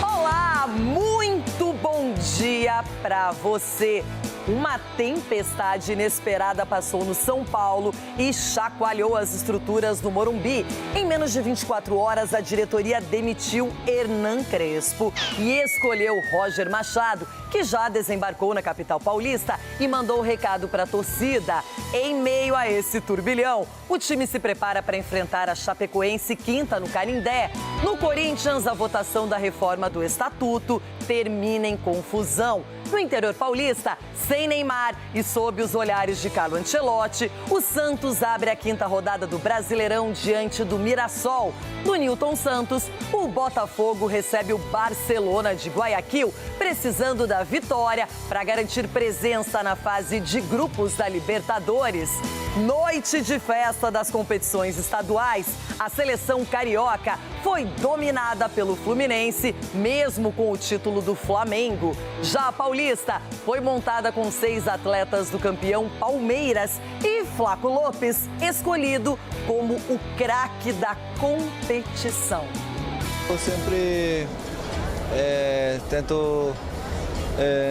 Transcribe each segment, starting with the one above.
Olá, muito bom dia para você. Uma tempestade inesperada passou no São Paulo e chacoalhou as estruturas do Morumbi. Em menos de 24 horas, a diretoria demitiu Hernan Crespo e escolheu Roger Machado, que já desembarcou na capital paulista e mandou o recado para a torcida. Em meio a esse turbilhão, o time se prepara para enfrentar a Chapecoense quinta no Canindé. No Corinthians, a votação da reforma do estatuto termina em confusão. No interior paulista, sem Neymar e sob os olhares de Carlo Ancelotti, o Santos abre a quinta rodada do Brasileirão diante do Mirassol. No Newton Santos, o Botafogo recebe o Barcelona de Guayaquil, precisando da vitória para garantir presença na fase de grupos da Libertadores. Noite de festa das competições estaduais. A seleção carioca foi dominada pelo Fluminense, mesmo com o título do Flamengo. Já a Paulista foi montada com 6 atletas do campeão Palmeiras e Flaco Lopes, escolhido como o craque da competição. Eu sempre tento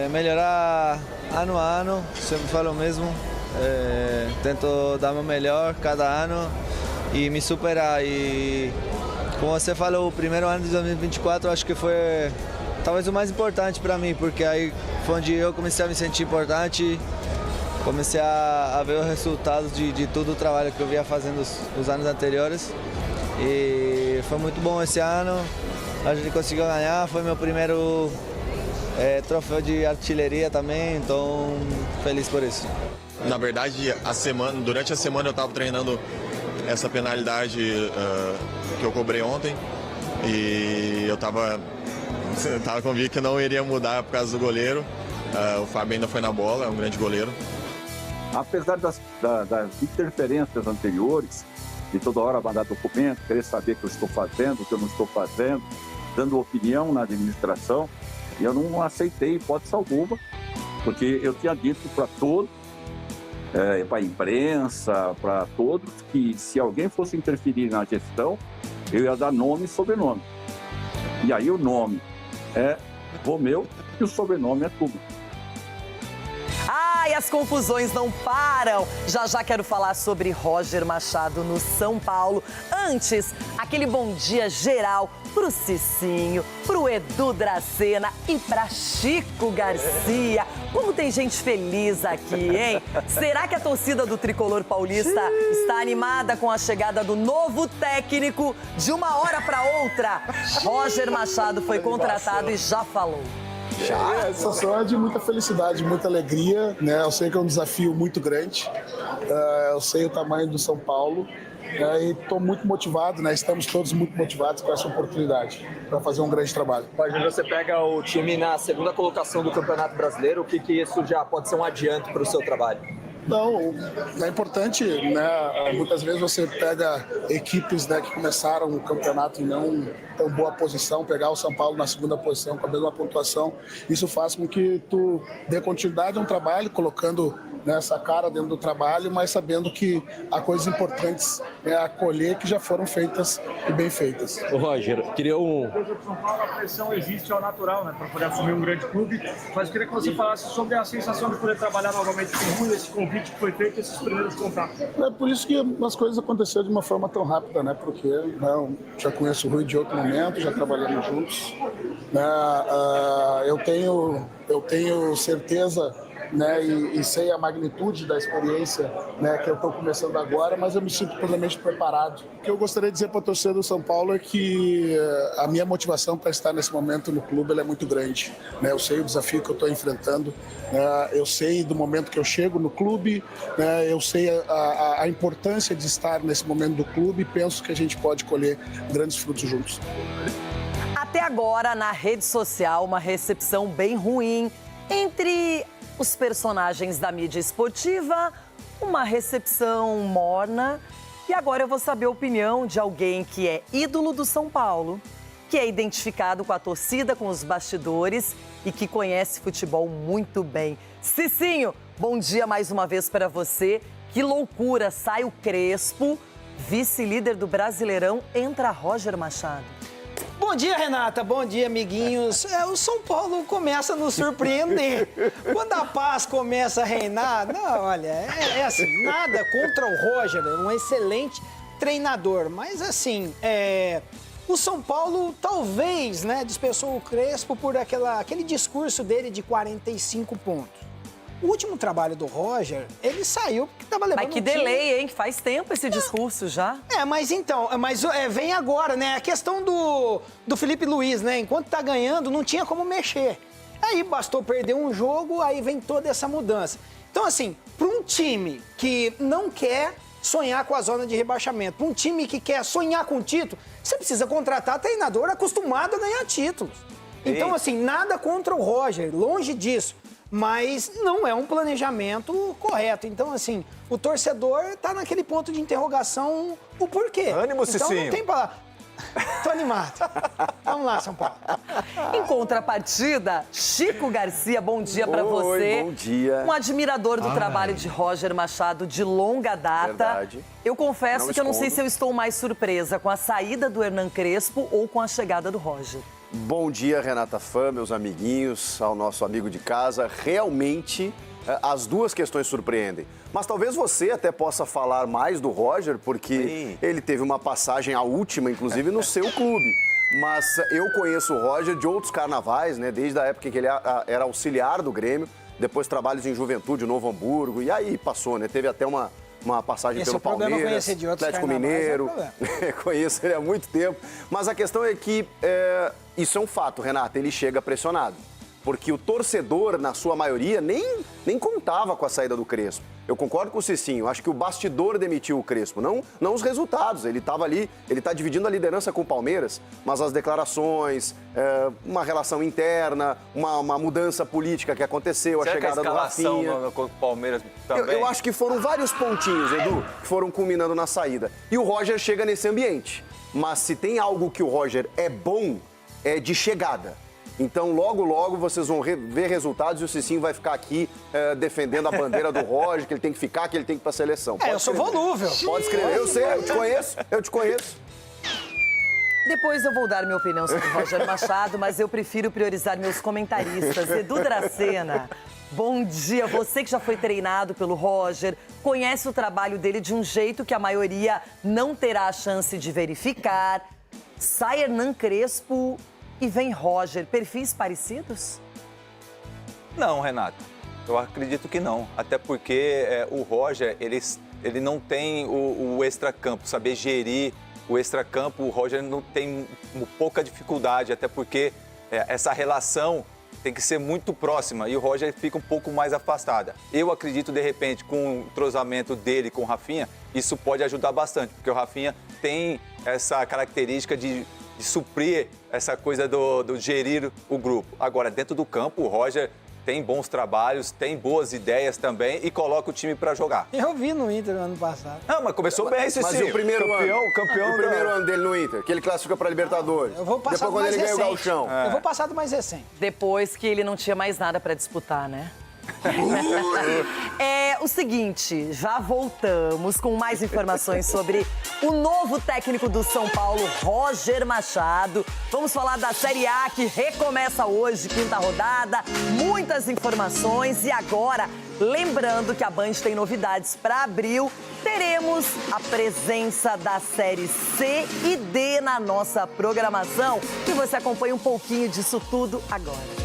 melhorar ano a ano, sempre falo o mesmo. Tento dar o meu melhor cada ano e me superar. E como você falou, o primeiro ano de 2024 eu acho que foi talvez o mais importante para mim, porque aí foi onde eu comecei a me sentir importante, comecei a ver os resultados de todo o trabalho que eu vinha fazendo os anos anteriores. E foi muito bom esse ano, a gente conseguiu ganhar, foi meu primeiro troféu de artilharia também, então feliz por isso. Na verdade, durante a semana eu estava treinando essa penalidade que eu cobrei ontem e eu estava convicto que não iria mudar por causa do goleiro. O Fábio ainda foi na bola, é um grande goleiro. Apesar das interferências anteriores, de toda hora mandar documento, querer saber o que eu estou fazendo, o que eu não estou fazendo, dando opinião na administração, e eu não aceitei hipótese alguma, porque eu tinha dito para todos, para a imprensa, para todos, que se alguém fosse interferir na gestão, eu ia dar nome e sobrenome. E aí o nome é Romeu e o sobrenome é Tuba. Ai, as confusões não param. Já quero falar sobre Roger Machado no São Paulo. Antes, aquele bom dia geral pro Cicinho, pro Edu Dracena e pra Chico Garcia. Como tem gente feliz aqui, hein? Será que a torcida do Tricolor Paulista está animada com a chegada do novo técnico? De uma hora para outra, Roger Machado foi contratado e já falou. A sensação é de muita felicidade, muita alegria, né? Eu sei que é um desafio muito grande, eu sei o tamanho do São Paulo, e estou muito motivado, né? Estamos todos muito motivados com essa oportunidade para fazer um grande trabalho. Roger, você pega o time na segunda colocação do Campeonato Brasileiro, o que isso já pode ser um adianto para o seu trabalho? Não, é importante, né? Muitas vezes você pega equipes, né, que começaram o campeonato em não tão boa posição, pegar o São Paulo na segunda posição com a mesma pontuação, isso faz com que tu dê continuidade a um trabalho, colocando essa cara dentro do trabalho, mas sabendo que há coisas importantes a colher que já foram feitas e bem feitas. O Roger, queria A pressão existe ao natural, né, para poder assumir um grande clube, mas eu queria que você falasse sobre a sensação de poder trabalhar novamente com o Rui, esse convite que foi feito, esses primeiros contatos. É por isso que as coisas aconteceram de uma forma tão rápida, né, porque já conheço o Rui de outro momento, já trabalhamos juntos, eu tenho certeza, né, e sei a magnitude da experiência, né, que eu estou começando agora, mas eu me sinto plenamente preparado. O que eu gostaria de dizer para a torcida do São Paulo é que a minha motivação para estar nesse momento no clube ela é muito grande, né? Eu sei o desafio que eu estou enfrentando, eu sei do momento que eu chego no clube, né, eu sei a importância de estar nesse momento do clube e penso que a gente pode colher grandes frutos juntos. Até agora, na rede social, uma recepção bem ruim entre os personagens da mídia esportiva, uma recepção morna. E agora eu vou saber a opinião de alguém que é ídolo do São Paulo, que é identificado com a torcida, com os bastidores e que conhece futebol muito bem. Cicinho, bom dia mais uma vez para você. Que loucura, sai o Crespo, vice-líder do Brasileirão, entra Roger Machado. Bom dia, Renata. Bom dia, amiguinhos. O São Paulo começa a nos surpreender. Quando a paz começa a reinar, não, olha, é assim, nada contra o Roger, é um excelente treinador. Mas, assim, o São Paulo talvez, né, dispensou o Crespo por aquele discurso dele de 45 pontos. O último trabalho do Roger, ele saiu porque estava levando Mas que delay, hein? Faz tempo esse discurso já. Mas vem agora, né? A questão do Felipe Luiz, né? Enquanto tá ganhando, não tinha como mexer. Aí bastou perder um jogo, aí vem toda essa mudança. Então, assim, para um time que não quer sonhar com a zona de rebaixamento, para um time que quer sonhar com título, você precisa contratar treinador acostumado a ganhar títulos. Então, assim, nada contra o Roger, longe disso. Mas não é um planejamento correto. Então, assim, o torcedor tá naquele ponto de interrogação, o porquê. Ânimo, então, Cicinho. não tem palavra. Tô animado. Vamos lá, São Paulo. Em contrapartida, Chico Garcia, bom dia pra você. Bom dia. Um admirador do trabalho de Roger Machado de longa data. Verdade. Eu confesso que eu não sei escondo. se eu estou mais surpresa com a saída do Hernan Crespo ou com a chegada do Roger. Bom dia, Renata Fã, meus amiguinhos, ao nosso amigo de casa. Realmente, as duas questões surpreendem. Mas talvez você até possa falar mais do Roger, porque ele teve uma passagem, a última, inclusive, no seu clube. Mas eu conheço o Roger de outros carnavais, né? Desde a época em que ele era auxiliar do Grêmio, depois trabalhos em Juventude, Novo Hamburgo, e aí passou, né? Teve até uma passagem pelo Palmeiras, de outros Atlético carnavais, Mineiro. Conheço ele há muito tempo. Mas a questão é que isso é um fato, Renata, ele chega pressionado. Porque o torcedor, na sua maioria, nem contava com a saída do Crespo. Eu concordo com o Cicinho, acho que o bastidor demitiu o Crespo, não os resultados. Ele estava ali, ele está dividindo a liderança com o Palmeiras, mas as declarações, uma relação interna, uma mudança política que aconteceu, Será a chegada que a do Rafinha. contra o Palmeiras também? Eu acho que foram vários pontinhos, Edu, que foram culminando na saída. E o Roger chega nesse ambiente. Mas se tem algo que o Roger é bom, é de chegada. Então, logo, logo, vocês vão ver resultados e o Cicinho vai ficar aqui defendendo a bandeira do Roger, que ele tem que ficar, que ele tem que ir pra seleção. Eu sou volúvel. Pode escrever. Eu sei, eu te conheço. Depois eu vou dar minha opinião sobre o Roger Machado, mas eu prefiro priorizar meus comentaristas. Edu Dracena, bom dia. Você que já foi treinado pelo Roger, conhece o trabalho dele de um jeito que a maioria não terá a chance de verificar. Sai Hernan Crespo e vem Roger. Perfis parecidos? Não, Renato. Eu acredito que não. Até porque o Roger, ele não tem o extracampo, saber gerir o extracampo. O Roger não tem pouca dificuldade, até porque essa relação tem que ser muito próxima e o Roger fica um pouco mais afastada. Eu acredito, de repente, com o entrosamento dele com o Rafinha, isso pode ajudar bastante, porque o Rafinha tem essa característica de suprir essa coisa do gerir o grupo. Agora, dentro do campo, o Roger tem bons trabalhos, tem boas ideias também e coloca o time para jogar. Eu vi no Inter no ano passado. Não, mas começou bem, Cicinho. Mas e o primeiro campeão o primeiro ano dele no Inter, que ele classifica para Libertadores. Eu vou passar Depois do quando mais ele ganha o recente. Gauchão. Eu vou passar do mais recente. Depois que ele não tinha mais nada para disputar, né? É o seguinte, já voltamos com mais informações sobre o novo técnico do São Paulo, Roger Machado. Vamos falar da Série A que recomeça hoje, quinta rodada, muitas informações e agora, lembrando que a Band tem novidades para abril, teremos a presença da Série C e D na nossa programação e você acompanha um pouquinho disso tudo agora.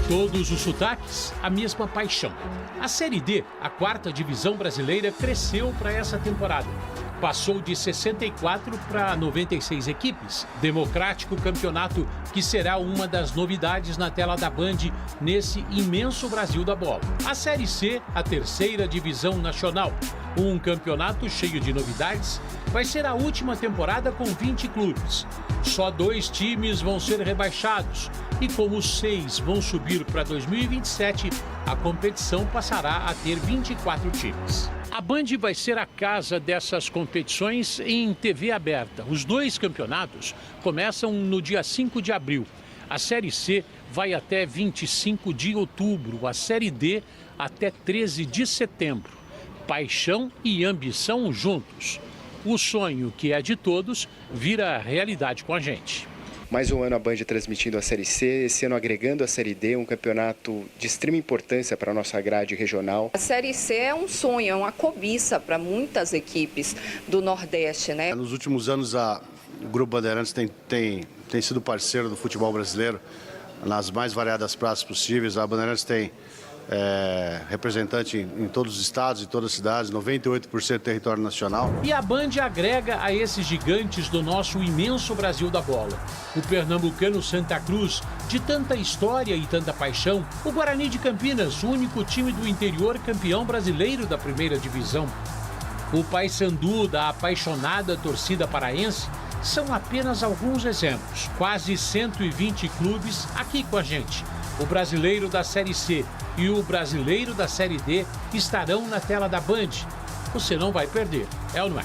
Todos os sotaques, a mesma paixão. A Série D, a quarta divisão brasileira, cresceu para essa temporada. Passou de 64 para 96 equipes. Democrático campeonato que será uma das novidades na tela da Band nesse imenso Brasil da bola. A Série C, a terceira divisão nacional. Um campeonato cheio de novidades. Vai ser a última temporada com 20 clubes. Só 2 times vão ser rebaixados. E como 6 vão subir para 2027, a competição passará a ter 24 times. A Band vai ser a casa dessas competições em TV aberta. Os 2 campeonatos começam no dia 5 de abril. A Série C vai até 25 de outubro, a Série D até 13 de setembro. paixão e ambição juntos. O sonho que é de todos vira realidade com a gente. Mais um ano a Band transmitindo a Série C, esse ano agregando a Série D, um campeonato de extrema importância para a nossa grade regional. A Série C é um sonho, é uma cobiça para muitas equipes do Nordeste, né? Nos últimos anos, o Grupo Bandeirantes tem sido parceiro do futebol brasileiro nas mais variadas praças possíveis. A Bandeirantes tem representante em todos os estados e todas as cidades, 98% do território nacional. E a Band agrega a esses gigantes do nosso imenso Brasil da bola. O pernambucano Santa Cruz, de tanta história e tanta paixão. O Guarani de Campinas, o único time do interior campeão brasileiro da primeira divisão. O Paysandu da apaixonada torcida paraense são apenas alguns exemplos. Quase 120 clubes aqui com a gente. O brasileiro da Série C e o brasileiro da Série D estarão na tela da Band. Você não vai perder, é ou não é?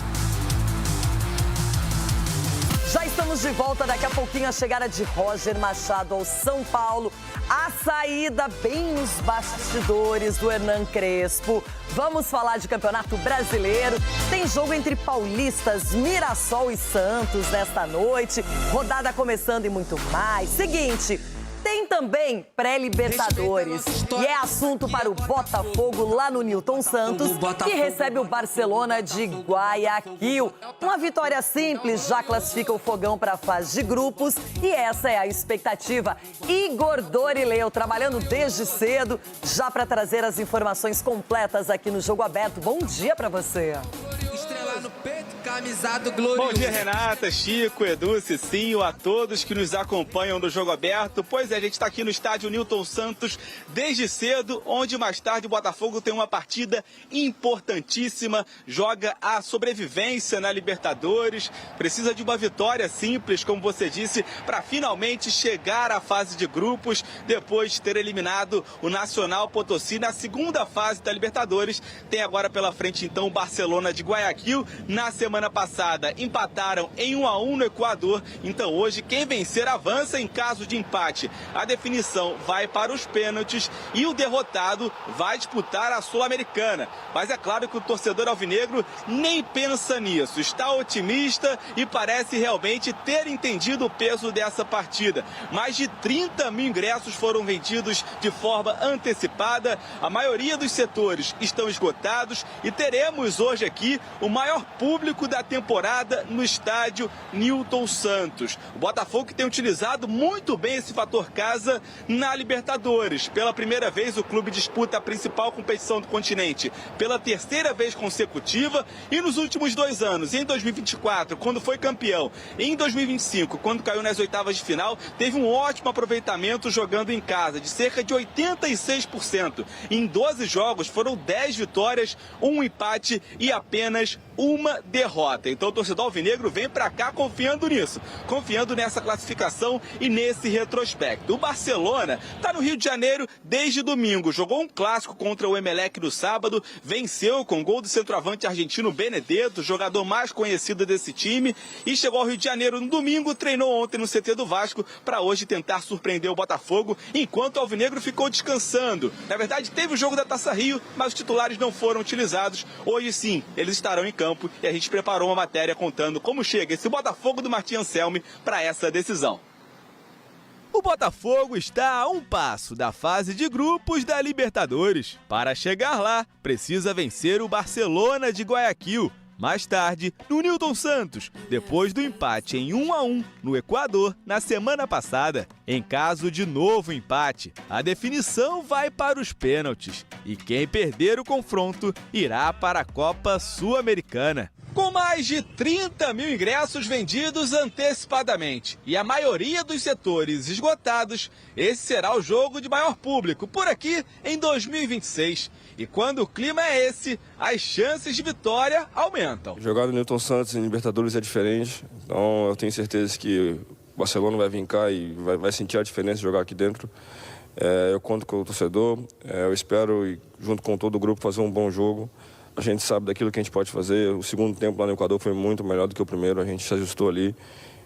Já estamos de volta, daqui a pouquinho a chegada de Roger Machado ao São Paulo. A saída bem nos bastidores do Hernan Crespo. Vamos falar de Campeonato Brasileiro. Tem jogo entre paulistas, Mirassol e Santos nesta noite. Rodada começando e muito mais. Seguinte... Tem também pré-Libertadores e é assunto para o Botafogo lá no Newton Santos, que recebe o Barcelona de Guayaquil. Uma vitória simples já classifica o Fogão para a fase de grupos e essa é a expectativa. Igor Dorileu trabalhando desde cedo já para trazer as informações completas aqui no Jogo Aberto. Bom dia para você. Bom dia, Renata, Chico, Edu, Cicinho, a todos que nos acompanham do Jogo Aberto. Pois é, a gente está aqui no estádio Newton Santos desde cedo, onde mais tarde o Botafogo tem uma partida importantíssima, joga a sobrevivência na Libertadores, precisa de uma vitória simples, como você disse, para finalmente chegar à fase de grupos, depois de ter eliminado o Nacional Potosí na segunda fase da Libertadores. Tem agora pela frente, então, o Barcelona de Guayaquil. Na semana passada empataram em 1-1 no Equador, então hoje quem vencer avança. Em caso de empate, a definição vai para os pênaltis e o derrotado vai disputar a Sul-Americana. Mas é claro que o torcedor alvinegro nem pensa nisso, está otimista e parece realmente ter entendido o peso dessa partida. Mais de 30 mil ingressos foram vendidos de forma antecipada, a maioria dos setores estão esgotados e teremos hoje aqui o maior público da temporada no estádio Newton Santos. O Botafogo que tem utilizado muito bem esse fator casa na Libertadores. Pela primeira vez o clube disputa a principal competição do continente pela terceira vez consecutiva e nos últimos 2 anos, em 2024, quando foi campeão, e em 2025, quando caiu nas oitavas de final, teve um ótimo aproveitamento jogando em casa, de cerca de 86%. Em 12 jogos foram 10 vitórias, 1 empate e apenas uma derrota. Então o torcedor alvinegro vem pra cá confiando nisso, confiando nessa classificação e nesse retrospecto. O Barcelona tá no Rio de Janeiro desde domingo, jogou um clássico contra o Emelec no sábado, venceu com gol do centroavante argentino Benedetto, jogador mais conhecido desse time, e chegou ao Rio de Janeiro no domingo, treinou ontem no CT do Vasco para hoje tentar surpreender o Botafogo, enquanto o alvinegro ficou descansando. Na verdade teve o jogo da Taça Rio, mas os titulares não foram utilizados. Hoje sim, eles estarão em campo e a gente preparou uma matéria contando como chega esse Botafogo do Martim Anselmi para essa decisão. O Botafogo está a um passo da fase de grupos da Libertadores. Para chegar lá, precisa vencer o Barcelona de Guayaquil. Mais tarde, no Newton Santos, depois do empate em 1-1 no Equador na semana passada. Em caso de novo empate, a definição vai para os pênaltis e quem perder o confronto irá para a Copa Sul-Americana. Com mais de 30 mil ingressos vendidos antecipadamente e a maioria dos setores esgotados, esse será o jogo de maior público por aqui em 2026. E quando o clima é esse, as chances de vitória aumentam. Jogar no Newton Santos em Libertadores é diferente, então eu tenho certeza que o Barcelona vai vir cá e vai sentir a diferença de jogar aqui dentro. Eu conto com o torcedor, eu espero, e junto com todo o grupo, fazer um bom jogo. A gente sabe daquilo que a gente pode fazer. O segundo tempo lá no Equador foi muito melhor do que o primeiro, a gente se ajustou ali.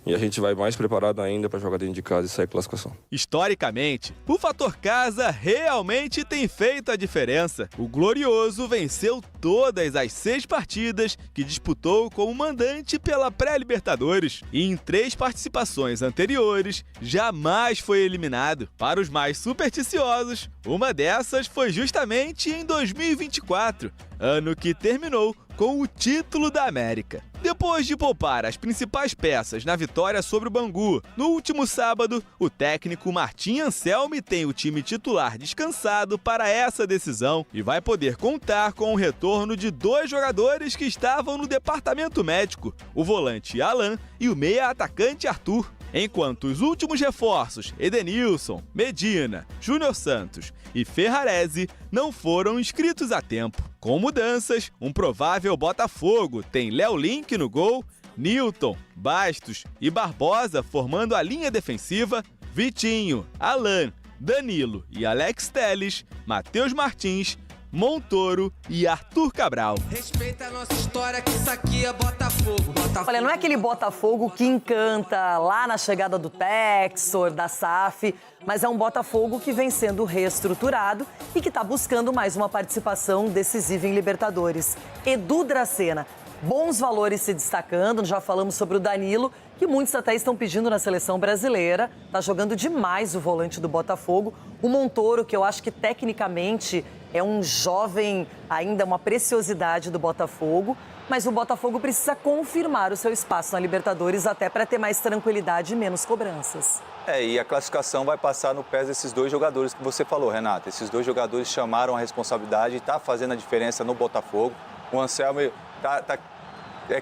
e a gente vai mais preparado ainda para jogar dentro de casa e sair classificação. Historicamente, o fator casa realmente tem feito a diferença. O Glorioso venceu todas as 6 partidas que disputou como mandante pela pré-Libertadores e em 3 participações anteriores jamais foi eliminado. Para os mais supersticiosos, uma dessas foi justamente em 2024, ano que terminou com o título da América. Depois de poupar as principais peças na vitória sobre o Bangu, no último sábado, o técnico Martim Anselmi tem o time titular descansado para essa decisão e vai poder contar com o retorno de 2 jogadores que estavam no departamento médico, o volante Alan e o meia-atacante Arthur. Enquanto os últimos reforços, Edenilson, Medina, Júnior Santos e Ferrarese, não foram inscritos a tempo. Com mudanças, um provável Botafogo tem Léo Link no gol, Nilton, Bastos e Barbosa formando a linha defensiva, Vitinho, Alan, Danilo e Alex Telles, Matheus Martins, Montoro e Arthur Cabral. Respeita a nossa história, que isso aqui é Botafogo. Olha, não é aquele Botafogo que encanta lá na chegada do Textor, da SAF, mas é um Botafogo que vem sendo reestruturado e que está buscando mais uma participação decisiva em Libertadores. Edu Dracena, bons valores se destacando, já falamos sobre o Danilo, que muitos até estão pedindo na seleção brasileira. Está jogando demais o volante do Botafogo. O Montoro, que eu acho que tecnicamente é um jovem, ainda uma preciosidade do Botafogo, mas o Botafogo precisa confirmar o seu espaço na Libertadores até para ter mais tranquilidade e menos cobranças. E a classificação vai passar no pé desses 2 jogadores que você falou, Renata. Esses 2 jogadores chamaram a responsabilidade e está fazendo a diferença no Botafogo. O Anselmo está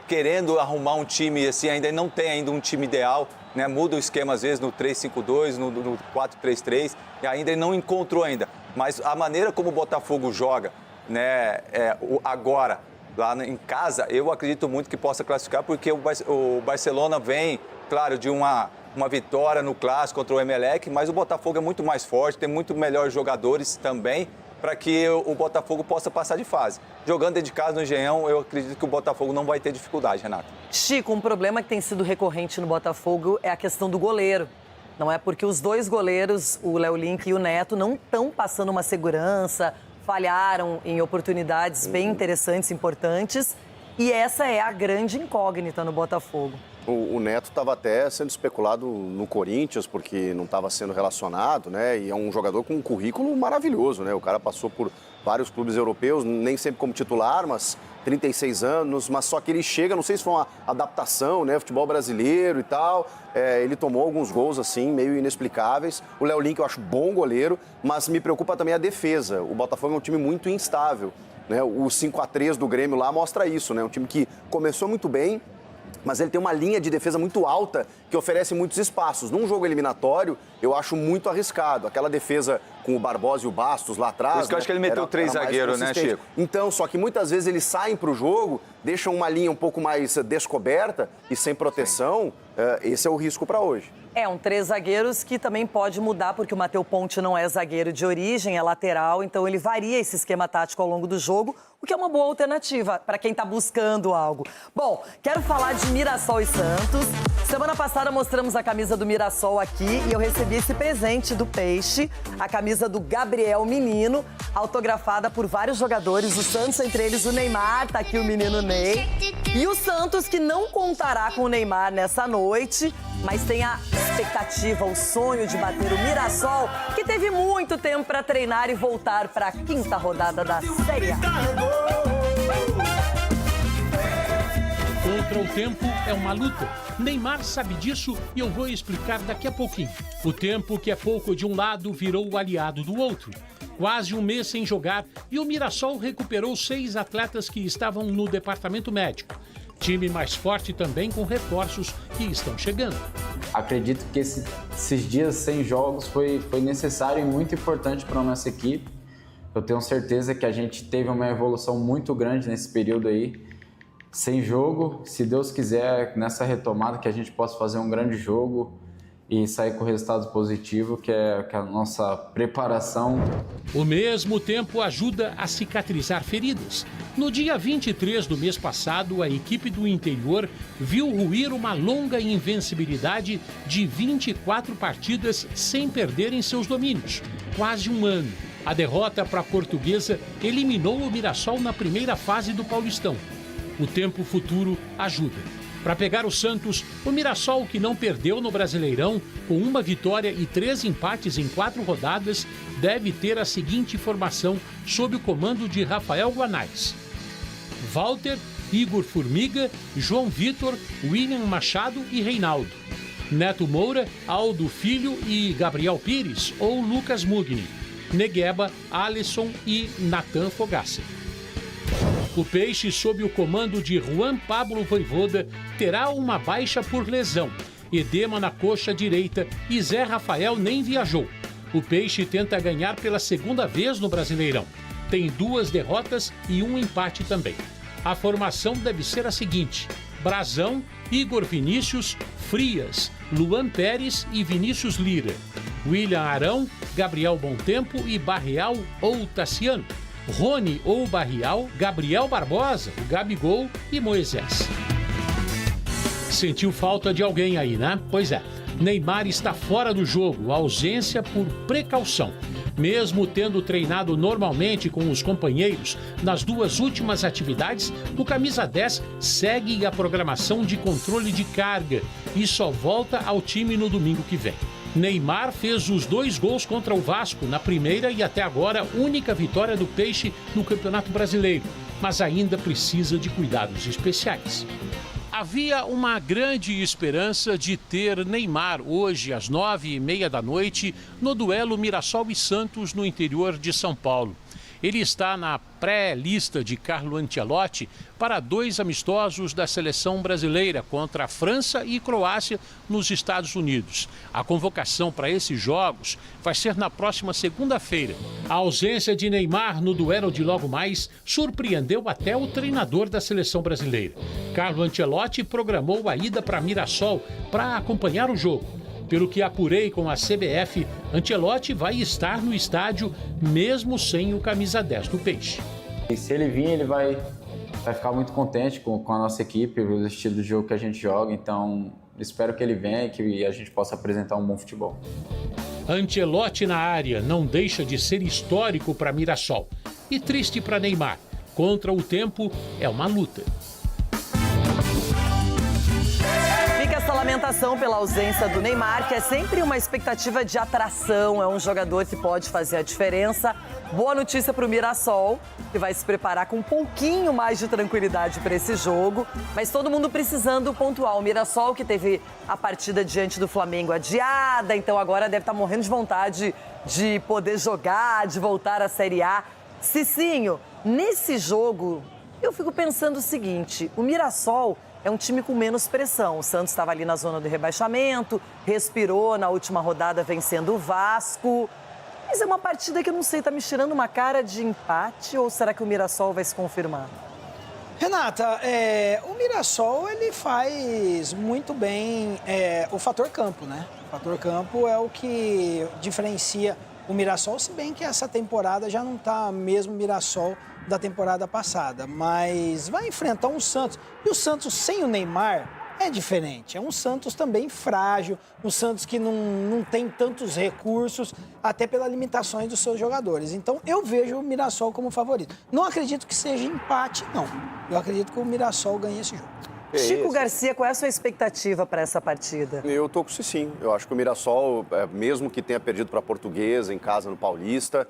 querendo arrumar um time, assim, ainda não tem ainda um time ideal, né? Muda o esquema às vezes no 3-5-2, no 4-3-3, e ainda ele não encontrou ainda. Mas a maneira como o Botafogo joga, né, agora, lá em casa, eu acredito muito que possa classificar, porque o Barcelona vem, claro, de uma vitória no Clássico contra o Emelec, mas o Botafogo é muito mais forte, tem muito melhores jogadores também, para que o Botafogo possa passar de fase. Jogando dentro de casa no Engenhão, eu acredito que o Botafogo não vai ter dificuldade, Renato. Chico, um problema que tem sido recorrente no Botafogo é a questão do goleiro. Não é porque os 2 goleiros, o Léo Link e o Neto, não estão passando uma segurança, falharam em oportunidades bem interessantes, importantes. E essa é a grande incógnita no Botafogo. O Neto estava até sendo especulado no Corinthians, porque não estava sendo relacionado, né? E é um jogador com um currículo maravilhoso, né? O cara passou por vários clubes europeus, nem sempre como titular, mas 36 anos, mas só que ele chega, não sei se foi uma adaptação, né? Futebol brasileiro e tal. Ele tomou alguns gols, assim, meio inexplicáveis. O Léo Link eu acho bom goleiro, mas me preocupa também a defesa. O Botafogo é um time muito instável, né? O 5-3 do Grêmio lá mostra isso, né? Um time que começou muito bem, mas ele tem uma linha de defesa muito alta que oferece muitos espaços. Num jogo eliminatório, eu acho muito arriscado. Aquela defesa com o Barbosa e o Bastos lá atrás... Por isso que eu acho que ele meteu 3 zagueiros, né, Chico? Então, só que muitas vezes eles saem para o jogo, deixam uma linha um pouco mais descoberta e sem proteção. Esse é o risco para hoje. Um 3 zagueiros que também pode mudar, porque o Matheus Ponte não é zagueiro de origem, é lateral, então ele varia esse esquema tático ao longo do jogo, o que é uma boa alternativa para quem está buscando algo. Bom, quero falar de Mirassol e Santos. Semana passada mostramos a camisa do Mirassol aqui e eu recebi esse presente do Peixe, a camisa do Gabriel Menino, autografada por vários jogadores, o Santos, entre eles o Neymar, tá aqui o menino Ney. E o Santos, que não contará com o Neymar nessa noite, mas tem a expectativa, o sonho de bater o Mirassol, que teve muito tempo para treinar e voltar para a 5ª rodada da Série A. Contra o tempo é uma luta. Neymar sabe disso e eu vou explicar daqui a pouquinho. O tempo, que é pouco de um lado, virou o aliado do outro. Quase um mês sem jogar e o Mirassol recuperou 6 atletas que estavam no departamento médico. Time mais forte também, com reforços que estão chegando. Acredito que esses dias sem jogos foi necessário e muito importante para a nossa equipe. Eu tenho certeza que a gente teve uma evolução muito grande nesse período aí. Sem jogo, se Deus quiser, nessa retomada que a gente possa fazer um grande jogo e sair com resultados positivos, que é a nossa preparação. O mesmo tempo ajuda a cicatrizar feridas. No dia 23 do mês passado, a equipe do interior viu ruir uma longa invencibilidade de 24 partidas sem perderem seus domínios. Quase um ano. A derrota para a Portuguesa eliminou o Mirassol na primeira fase do Paulistão. O tempo futuro ajuda. Para pegar o Santos, o Mirassol, que não perdeu no Brasileirão, com 1 vitória e 3 empates em 4 rodadas, deve ter a seguinte formação sob o comando de Rafael Guanais: Walter, Igor Formiga, João Vitor, William Machado e Reinaldo. Neto Moura, Aldo Filho e Gabriel Pires ou Lucas Mugni. Negueba, Alisson e Natan Fogaça. O Peixe, sob o comando de Juan Pablo Voivoda, terá uma baixa por lesão, edema na coxa direita e Zé Rafael nem viajou. O Peixe tenta ganhar pela segunda vez no Brasileirão. Tem 2 derrotas e 1 empate também. A formação deve ser a seguinte: Brazão, Igor Vinícius, Frias, Luan Pérez e Vinícius Lira. William Arão, Gabriel Bontempo e Barreal ou Tassiano. Rony ou Barrial, Gabriel Barbosa, o Gabigol e Moisés. Sentiu falta de alguém aí, né? Pois é, Neymar está fora do jogo, ausência por precaução. Mesmo tendo treinado normalmente com os companheiros nas 2 últimas atividades, o camisa 10 segue a programação de controle de carga e só volta ao time no domingo que vem. Neymar fez os 2 gols contra o Vasco na primeira e até agora única vitória do Peixe no Campeonato Brasileiro, mas ainda precisa de cuidados especiais. Havia uma grande esperança de ter Neymar hoje às 9h30 da noite no duelo Mirassol e Santos no interior de São Paulo. Ele está na pré-lista de Carlo Ancelotti para 2 amistosos da seleção brasileira contra a França e Croácia nos Estados Unidos. A convocação para esses jogos vai ser na próxima segunda-feira. A ausência de Neymar no duelo de logo mais surpreendeu até o treinador da seleção brasileira. Carlo Ancelotti programou a ida para Mirassol para acompanhar o jogo. Pelo que apurei com a CBF, Ancelotti vai estar no estádio mesmo sem o camisa 10 do Peixe. E se ele vir, ele vai ficar muito contente com a nossa equipe, pelo estilo de jogo que a gente joga. Então, espero que ele venha e que a gente possa apresentar um bom futebol. Ancelotti na área não deixa de ser histórico para Mirassol. E triste para Neymar. Contra o tempo é uma luta. Essa lamentação pela ausência do Neymar, que é sempre uma expectativa de atração, é um jogador que pode fazer a diferença. Boa notícia para o Mirassol, que vai se preparar com um pouquinho mais de tranquilidade para esse jogo, mas todo mundo precisando pontuar. O Mirassol, que teve a partida diante do Flamengo adiada, então agora deve estar morrendo de vontade de poder jogar, de voltar à Série A. Cicinho, nesse jogo, eu fico pensando o seguinte: o Mirassol é um time com menos pressão. O Santos estava ali na zona do rebaixamento, respirou na última rodada vencendo o Vasco. Mas é uma partida que eu não sei, tá me tirando uma cara de empate ou será que o Mirassol vai se confirmar? Renata, o Mirassol ele faz muito bem o fator campo, né? O fator campo é o que diferencia o Mirassol, se bem que essa temporada já não está mesmo o Mirassol da temporada passada, mas vai enfrentar um Santos. E o Santos sem o Neymar é diferente. É um Santos também frágil, um Santos que não tem tantos recursos, até pelas limitações dos seus jogadores. Então, eu vejo o Mirassol como favorito. Não acredito que seja empate, não. Eu acredito que o Mirassol ganhe esse jogo. Chico Garcia, qual é a sua expectativa para essa partida? Eu tô com o Cicinho. Eu acho que o Mirassol, mesmo que tenha perdido para a Portuguesa em casa no Paulista,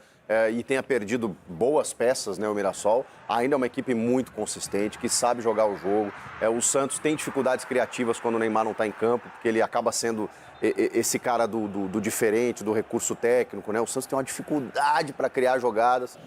e tenha perdido boas peças, né, o Mirassol, ainda é uma equipe muito consistente, que sabe jogar o jogo. O Santos tem dificuldades criativas quando o Neymar não está em campo, porque ele acaba sendo esse cara do diferente, do recurso técnico, né? O Santos tem uma dificuldade para criar jogadas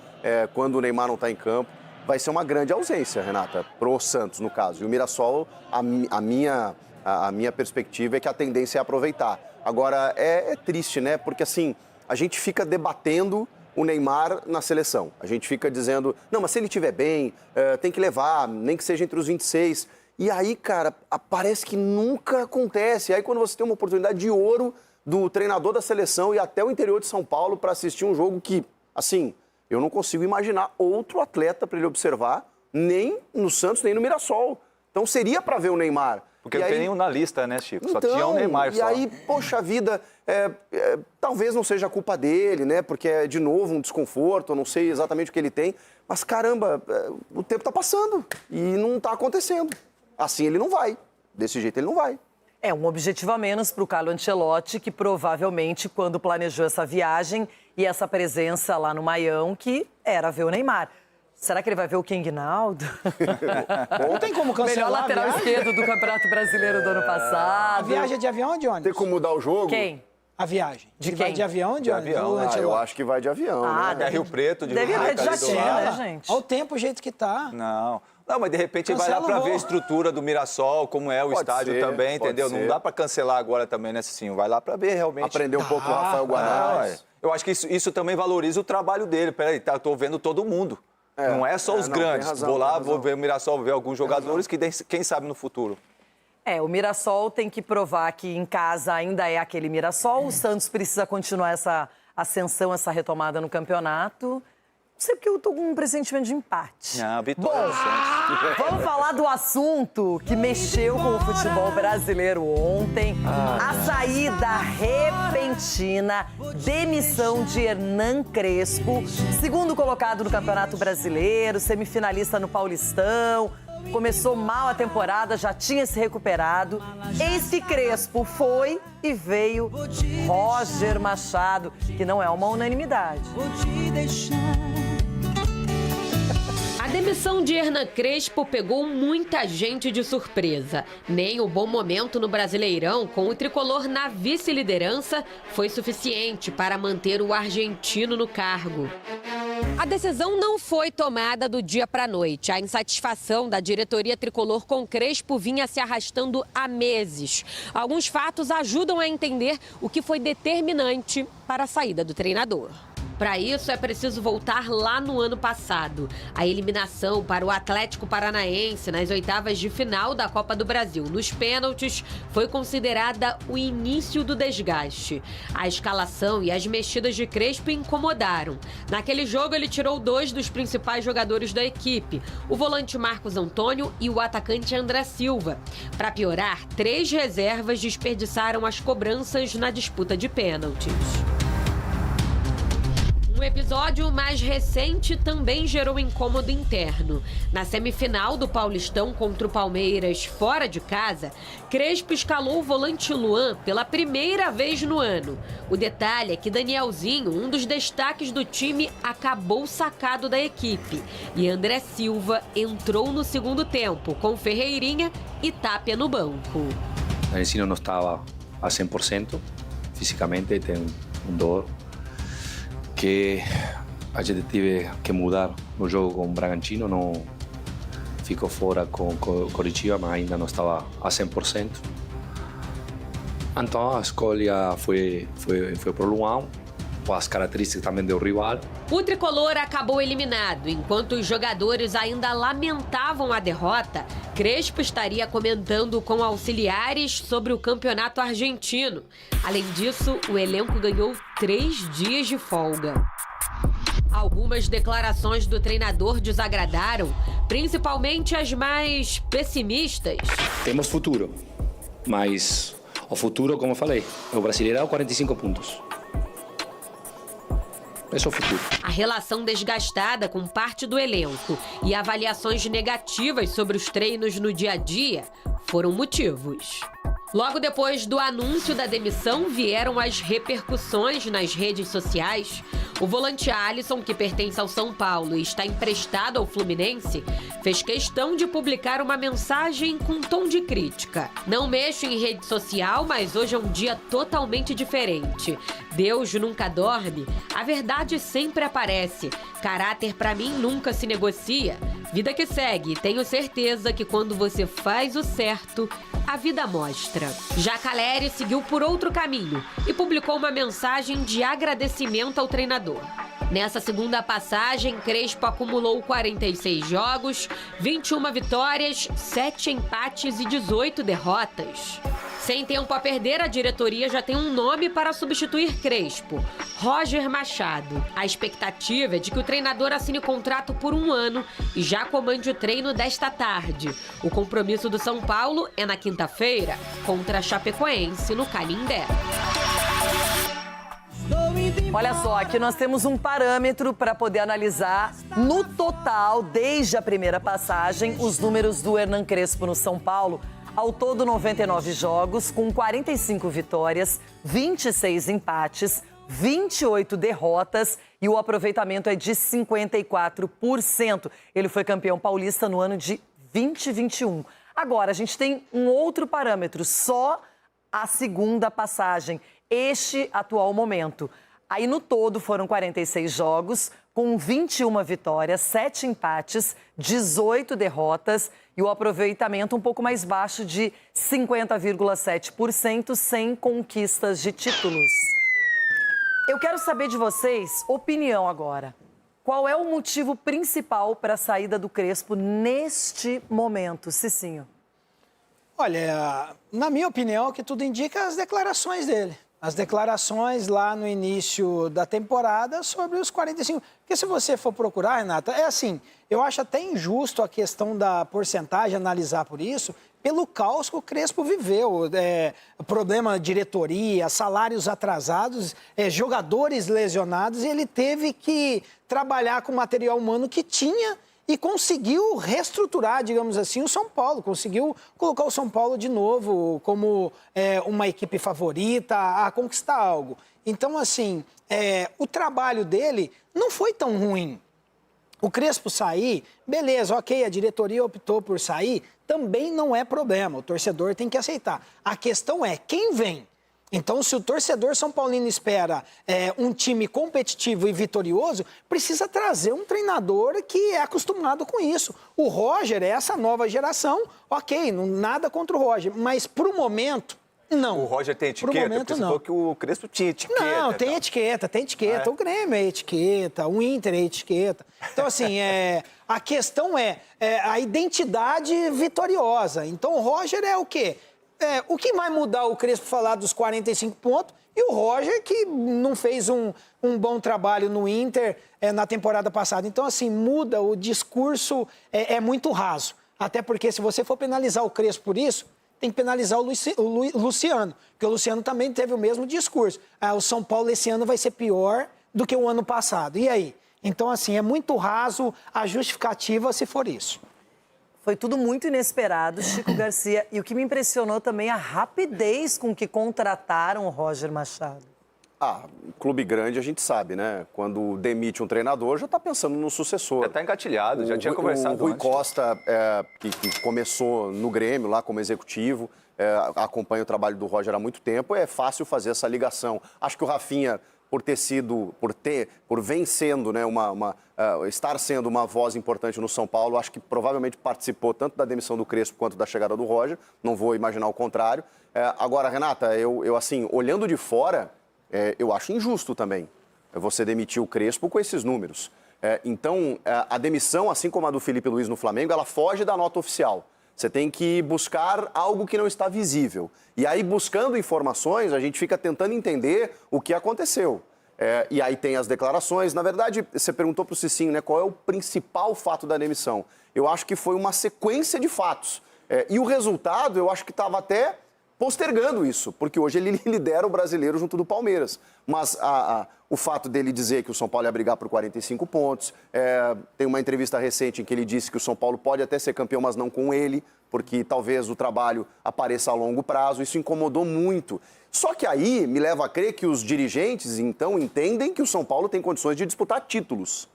quando o Neymar não está em campo. Vai ser uma grande ausência, Renata, pro Santos, no caso. E o Mirassol, a minha perspectiva é que a tendência é aproveitar. Agora, é triste, né? Porque, assim, a gente fica debatendo o Neymar na seleção. A gente fica dizendo, não, mas se ele estiver bem, tem que levar, nem que seja entre os 26. E aí, cara, parece que nunca acontece. Aí quando você tem uma oportunidade de ouro do treinador da seleção e até o interior de São Paulo para assistir um jogo que, assim, eu não consigo imaginar outro atleta para ele observar, nem no Santos, nem no Mirassol. Então seria para ver o Neymar. Porque não tem nenhum na lista, né, Chico? Só tinha o Neymar só. E aí, poxa vida, talvez não seja a culpa dele, né? Porque é, de novo, um desconforto, eu não sei exatamente o que ele tem. Mas, caramba, o tempo tá passando e não tá acontecendo. Assim ele não vai. Desse jeito ele não vai. É um objetivo a menos para o Carlo Ancelotti, que provavelmente, quando planejou essa viagem e essa presença lá no Maião, que era ver o Neymar. Será que ele vai ver o King Naldo? Não tem como cancelar. Melhor lateral esquerdo do Campeonato Brasileiro do ano passado. A viagem é de avião ou de ônibus? Tem como mudar o jogo? Quem? A viagem. De Ele quem? vai de avião ou de ônibus? Avião. Eu acho que vai de avião, né? É Rio Preto, de Deve ter de jatinho, né, gente? Olha o tempo, o jeito que tá. Não, mas de repente ele vai lá Cancela o pra ver a voo. estrutura do Mirassol, como é o Pode estádio ser, também, pode entendeu? ser. Não dá pra cancelar agora também, né, Cicinho? Vai lá pra ver realmente. Aprender um pouco com o Rafael Guanais. Eu acho que isso também valoriza o trabalho dele. Peraí, eu tô vendo todo mundo. Não é só os não, grandes. tem razão, Vou lá, tem vou razão. ver o Mirassol, vou ver alguns jogadores que quem sabe no futuro. O Mirassol tem que provar que em casa ainda é aquele Mirassol. O Santos precisa continuar essa ascensão, essa retomada no campeonato. Não sei porque eu tô com um pressentimento de empate. Vitória do Santos. Vamos falar do assunto que mexeu com o futebol brasileiro ontem. A saída repentina, demissão de Hernan Crespo, segundo colocado no Campeonato Brasileiro, semifinalista no Paulistão. Começou mal a temporada, já tinha se recuperado. Esse Crespo foi e veio Roger Machado, que não é uma unanimidade. A demissão de Hernan Crespo pegou muita gente de surpresa. Nem o bom momento no Brasileirão, com o tricolor na vice-liderança, foi suficiente para manter o argentino no cargo. A decisão não foi tomada do dia para a noite. A insatisfação da diretoria tricolor com Crespo vinha se arrastando há meses. Alguns fatos ajudam a entender o que foi determinante para a saída do treinador. Para isso, é preciso voltar lá no ano passado. A eliminação para o Atlético Paranaense nas oitavas de final da Copa do Brasil nos pênaltis foi considerada o início do desgaste. A escalação e as mexidas de Crespo incomodaram. Naquele jogo, ele tirou 2 dos principais jogadores da equipe, o volante Marcos Antônio e o atacante André Silva. Para piorar, 3 reservas desperdiçaram as cobranças na disputa de pênaltis. Um episódio mais recente também gerou incômodo interno. Na semifinal do Paulistão contra o Palmeiras fora de casa, Crespo escalou o volante Luan pela primeira vez no ano. O detalhe é que Danielzinho, um dos destaques do time, acabou sacado da equipe. E André Silva entrou no segundo tempo, com Ferreirinha e Tapia no banco. Danielzinho não estava a 100% fisicamente, tem dor que a gente teve que mudar no jogo com o Bragantino, não ficou fora com Coritiba, mas ainda não estava a 100%. Então a escolha foi para o Luan, com as características também do rival. O tricolor acabou eliminado. Enquanto os jogadores ainda lamentavam a derrota, Crespo estaria comentando com auxiliares sobre o campeonato argentino. Além disso, o elenco ganhou 3 dias de folga. Algumas declarações do treinador desagradaram, principalmente as mais pessimistas. Temos futuro, mas o futuro, como eu falei, o Brasileirão 45 pontos. Esse é o futuro. A relação desgastada com parte do elenco e avaliações negativas sobre os treinos no dia a dia foram motivos. Logo depois do anúncio da demissão, vieram as repercussões nas redes sociais. O volante Alisson, que pertence ao São Paulo e está emprestado ao Fluminense, fez questão de publicar uma mensagem com tom de crítica. Não mexo em rede social, mas hoje é um dia totalmente diferente. Deus nunca dorme, a verdade sempre aparece. Caráter pra mim nunca se negocia. Vida que segue, tenho certeza que quando você faz o certo, a vida mostra. Já Caleri seguiu por outro caminho e publicou uma mensagem de agradecimento ao treinador. Nessa segunda passagem, Crespo acumulou 46 jogos, 21 vitórias, 7 empates e 18 derrotas. Sem tempo a perder, a diretoria já tem um nome para substituir Crespo: Roger Machado. A expectativa é de que o treinador assine contrato por 1 ano e já comande o treino desta tarde. O compromisso do São Paulo é na quinta-feira, contra a Chapecoense, no Canindé. Olha só, aqui nós temos um parâmetro para poder analisar no total, desde a primeira passagem, os números do Hernan Crespo no São Paulo. Ao todo, 99 jogos, com 45 vitórias, 26 empates, 28 derrotas e o aproveitamento é de 54%. Ele foi campeão paulista no ano de 2021. Agora, a gente tem um outro parâmetro, só a segunda passagem, este atual momento. Aí, no todo, foram 46 jogos, com 21 vitórias, 7 empates, 18 derrotas e o aproveitamento um pouco mais baixo de 50,7%, sem conquistas de títulos. Eu quero saber de vocês, opinião agora. Qual é o motivo principal para a saída do Crespo neste momento, Cicinho? Olha, na minha opinião, o que tudo indica é as declarações dele. As declarações lá no início da temporada sobre os 45. Porque se você for procurar, Renata, é assim, eu acho até injusto a questão da porcentagem analisar por isso, pelo caos que o Crespo viveu. Problema de diretoria, salários atrasados, jogadores lesionados, e ele teve que trabalhar com o material humano que tinha e conseguiu reestruturar, digamos assim, o São Paulo. Conseguiu colocar o São Paulo de novo como uma equipe favorita a conquistar algo. Então, assim, o trabalho dele não foi tão ruim. O Crespo sair, beleza, ok, a diretoria optou por sair, também não é problema. O torcedor tem que aceitar. A questão é quem vem. Então, se o torcedor São Paulino espera um time competitivo e vitorioso, precisa trazer um treinador que é acostumado com isso. O Roger é essa nova geração, ok, nada contra o Roger, mas pro momento, não. O Roger tem etiqueta? Pro momento, porque você não. falou que o Crespo tinha etiqueta. Não, tem etiqueta, tem etiqueta. O Grêmio é etiqueta, o Inter é etiqueta. Então, assim, a questão é a identidade vitoriosa. Então, o Roger é o quê? O que vai mudar o Crespo falar dos 45 pontos e o Roger que não fez um bom trabalho no Inter na temporada passada. Então, assim, muda, o discurso é muito raso. Até porque se você for penalizar o Crespo por isso, tem que penalizar o Luciano, porque o Luciano também teve o mesmo discurso. O São Paulo esse ano vai ser pior do que o ano passado. E aí? Então, assim, é muito raso a justificativa se for isso. Foi tudo muito inesperado, Chico Garcia. E o que me impressionou também é a rapidez com que contrataram o Roger Machado. Clube grande a gente sabe, né? Quando demite um treinador, já está pensando no sucessor. Já está engatilhado, já tinha conversado O Rui antes. Costa, que começou no Grêmio, lá como executivo, acompanha o trabalho do Roger há muito tempo, é fácil fazer essa ligação. Acho que o Rafinha, por vencendo, né, estar sendo uma voz importante no São Paulo, acho que provavelmente participou tanto da demissão do Crespo quanto da chegada do Roger, não vou imaginar o contrário. Agora, Renata, eu assim, olhando de fora, eu acho injusto também você demitir o Crespo com esses números. Então, a demissão, assim como a do Felipe Luiz no Flamengo, ela foge da nota oficial. Você tem que buscar algo que não está visível. E aí, buscando informações, a gente fica tentando entender o que aconteceu. E aí tem as declarações. Na verdade, você perguntou para o Cicinho, né, qual é o principal fato da demissão. Eu acho que foi uma sequência de fatos. E o resultado, eu acho que estava até postergando isso, porque hoje ele lidera o Brasileiro junto do Palmeiras. Mas o fato dele dizer que o São Paulo ia brigar por 45 pontos, tem uma entrevista recente em que ele disse que o São Paulo pode até ser campeão, mas não com ele, porque talvez o trabalho apareça a longo prazo, isso incomodou muito. Só que aí me leva a crer que os dirigentes, então, entendem que o São Paulo tem condições de disputar títulos.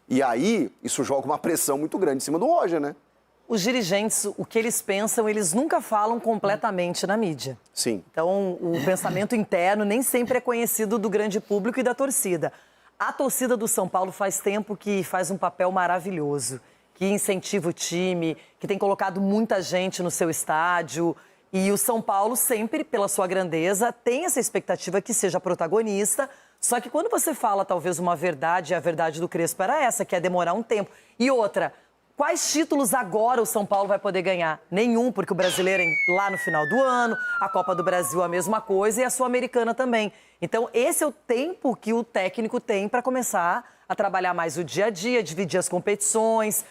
E aí, isso joga uma pressão muito grande em cima do Roger, né? Os dirigentes, o que eles pensam, eles nunca falam completamente na mídia. Sim. Então, o pensamento interno nem sempre é conhecido do grande público e da torcida. A torcida do São Paulo faz tempo que faz um papel maravilhoso, que incentiva o time, que tem colocado muita gente no seu estádio. E o São Paulo sempre, pela sua grandeza, tem essa expectativa que seja protagonista. Só que quando você fala talvez uma verdade, a verdade do Crespo era essa, que é demorar um tempo. E outra, quais títulos agora o São Paulo vai poder ganhar? Nenhum, porque o Brasileiro é lá no final do ano, a Copa do Brasil a mesma coisa e a Sul-Americana também. Então, esse é o tempo que o técnico tem para começar a trabalhar mais o dia a dia, dividir as competições,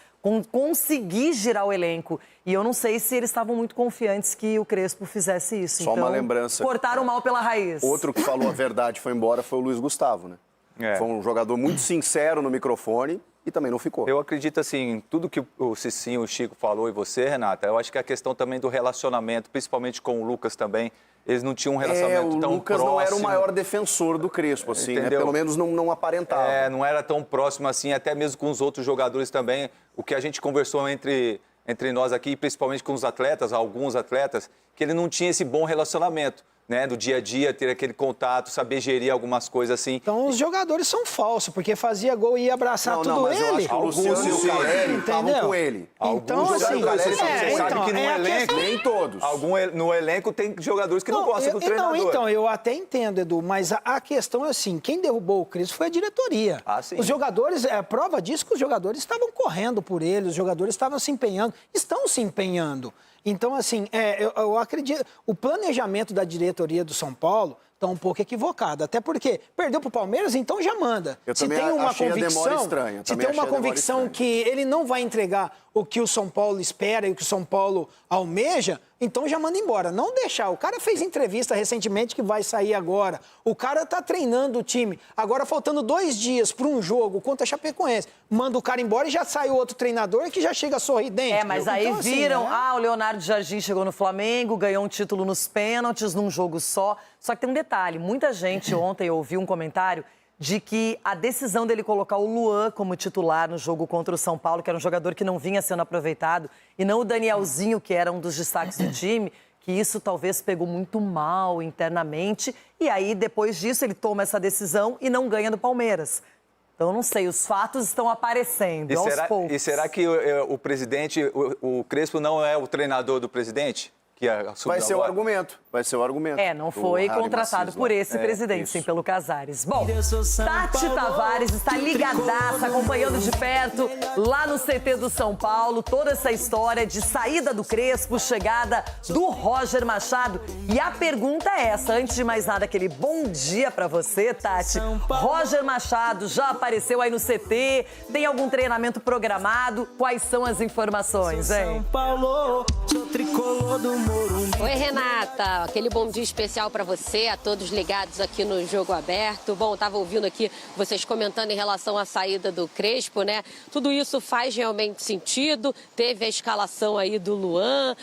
conseguir girar o elenco. E eu não sei se eles estavam muito confiantes que o Crespo fizesse isso. Só então, uma lembrança. Cortaram mal pela raiz. Outro que falou a verdade e foi embora foi o Luiz Gustavo, né? Foi um jogador muito sincero no microfone e também não ficou. Eu acredito assim, tudo que o Cicinho, o Chico falou e você, Renata, eu acho que a questão também do relacionamento, principalmente com o Lucas também, eles não tinham um relacionamento tão próximo. O Lucas não era o maior defensor do Crespo, assim, né? Pelo menos não aparentava. Não era tão próximo assim, até mesmo com os outros jogadores também. O que a gente conversou entre nós aqui, principalmente com os atletas, alguns atletas, que ele não tinha esse bom relacionamento, né? Do dia a dia, ter aquele contato, saber gerir algumas coisas assim. Então os jogadores são falsos, porque fazia gol e ia abraçar tudo mas ele. Eu acho que o Luciano e o Caleri estavam com ele. Então, assim, você sabe que no elenco, nem todos. No elenco tem jogadores que não gostam do treinador. Então, eu até entendo, Edu, mas a questão é assim, quem derrubou o Crespo foi a diretoria. Sim. Os jogadores, prova disso que os jogadores estavam correndo por ele, os jogadores estavam se empenhando, estão se empenhando. Então, assim, eu acredito, o planejamento da diretoria do São Paulo está um pouco equivocado. Até porque perdeu para o Palmeiras, então já manda. Se tem uma convicção que ele não vai entregar o que o São Paulo espera e o que o São Paulo almeja, então já manda embora. Não deixar. O cara fez entrevista recentemente que vai sair agora. O cara está treinando o time. Agora, faltando 2 dias para um jogo contra a Chapecoense, manda o cara embora e já sai o outro treinador que já chega sorridente. Mas aí então, viram, o Leonardo Jardim chegou no Flamengo, ganhou um título nos pênaltis, num jogo só. Só que tem um detalhe, muita gente ontem ouviu um comentário de que a decisão dele colocar o Luan como titular no jogo contra o São Paulo, que era um jogador que não vinha sendo aproveitado, e não o Danielzinho, que era um dos destaques do time, que isso talvez pegou muito mal internamente, e aí depois disso ele toma essa decisão e não ganha do Palmeiras. Então, não sei, os fatos estão aparecendo aos poucos. E será que o presidente, o Crespo não é o treinador do presidente? Vai ser o argumento. Não foi contratado por esse presidente, sim, pelo Casares. Bom, Tati Tavares está ligadaça, acompanhando de perto, lá no CT do São Paulo, toda essa história de saída do Crespo, chegada do Roger Machado. E a pergunta é essa, antes de mais nada, aquele bom dia pra você, Tati. Roger Machado já apareceu aí no CT? Tem algum treinamento programado? Quais são as informações, hein? São Paulo, sou tricolor do Morumbi. Oi, Renata. Aquele bom dia especial para você, a todos ligados aqui no Jogo Aberto. Bom, estava ouvindo aqui vocês comentando em relação à saída do Crespo, né? Tudo isso faz realmente sentido. Teve a escalação aí do Luan,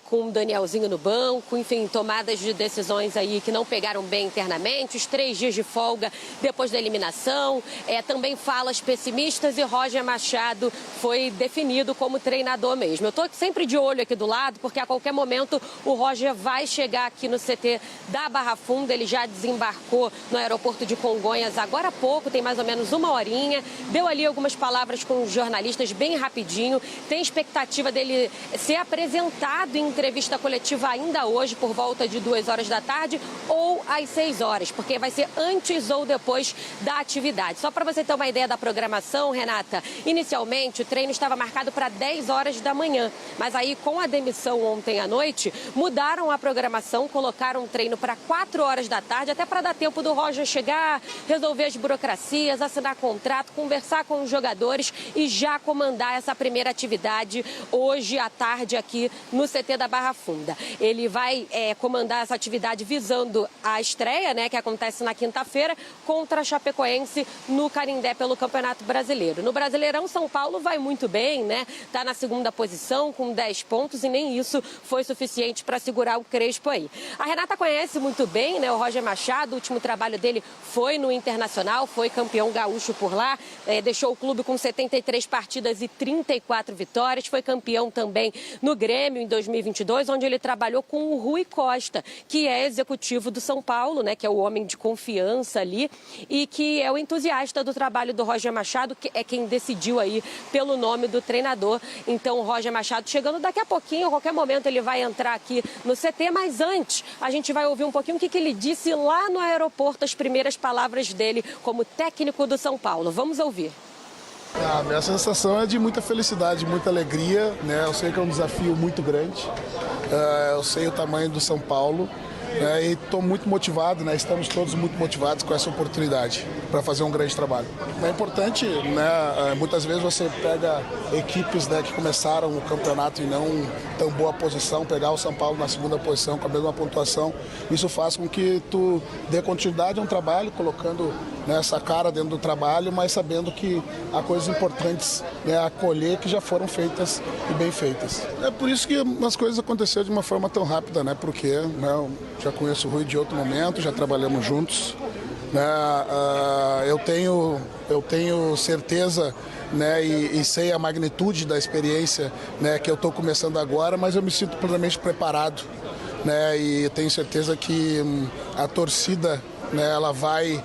com o Danielzinho no banco, enfim, tomadas de decisões aí que não pegaram bem internamente, os 3 dias de folga depois da eliminação, também falas pessimistas, e Roger Machado foi definido como treinador mesmo. Eu estou sempre de olho aqui do lado, porque a qualquer momento o Roger vai chegar aqui no CT da Barra Funda. Ele já desembarcou no aeroporto de Congonhas agora há pouco, tem mais ou menos 1 horinha. Deu ali algumas palavras com os jornalistas bem rapidinho. Tem expectativa dele ser apresentado em entrevista coletiva ainda hoje, por volta de 2 horas da tarde ou às 6 horas, porque vai ser antes ou depois da atividade. Só para você ter uma ideia da programação, Renata, inicialmente o treino estava marcado para 10 horas da manhã, mas aí com a demissão ontem à noite, mudaram a programação, colocaram o treino para 4 horas da tarde, até para dar tempo do Roger chegar, resolver as burocracias, assinar contrato, conversar com os jogadores e já comandar essa primeira atividade hoje à tarde aqui no CT da Barra Funda. Ele vai comandar essa atividade visando a estreia, né, que acontece na quinta-feira, contra a Chapecoense no Canindé pelo Campeonato Brasileiro. No Brasileirão, São Paulo vai muito bem, né? Tá na 2ª posição com 10 pontos e nem isso foi suficiente para segurar o Crespo aí. A Renata conhece muito bem, né, o Roger Machado. O último trabalho dele foi no Internacional, foi campeão gaúcho por lá, deixou o clube com 73 partidas e 34 vitórias, foi campeão também no Grêmio em 2022, onde ele trabalhou com o Rui Costa, que é executivo do São Paulo, né, que é o homem de confiança ali e que é o entusiasta do trabalho do Roger Machado, que é quem decidiu aí pelo nome do treinador. Então, o Roger Machado chegando daqui a pouquinho, qualquer momento ele vai entrar aqui no CT, mas antes a gente vai ouvir um pouquinho o que ele disse lá no aeroporto, as primeiras palavras dele como técnico do São Paulo. Vamos ouvir. A minha sensação é de muita felicidade, muita alegria, né? Eu sei que é um desafio muito grande, eu sei o tamanho do São Paulo, e estou muito motivado, né? Estamos todos muito motivados com essa oportunidade para fazer um grande trabalho. É importante, né? Muitas vezes você pega equipes, né, que começaram o campeonato em não tão boa posição, pegar o São Paulo na segunda posição com a mesma pontuação, isso faz com que tu dê continuidade a um trabalho, colocando, né, essa cara dentro do trabalho, mas sabendo que há coisas importantes, né, a colher que já foram feitas e bem feitas. É por isso que as coisas aconteceram de uma forma tão rápida, né? Porque, né, já conheço o Rui de outro momento, já trabalhamos juntos, né? Eu tenho certeza, né, e sei a magnitude da experiência, né, que eu estou começando agora, mas eu me sinto plenamente preparado, né? E tenho certeza que a torcida, né, ela vai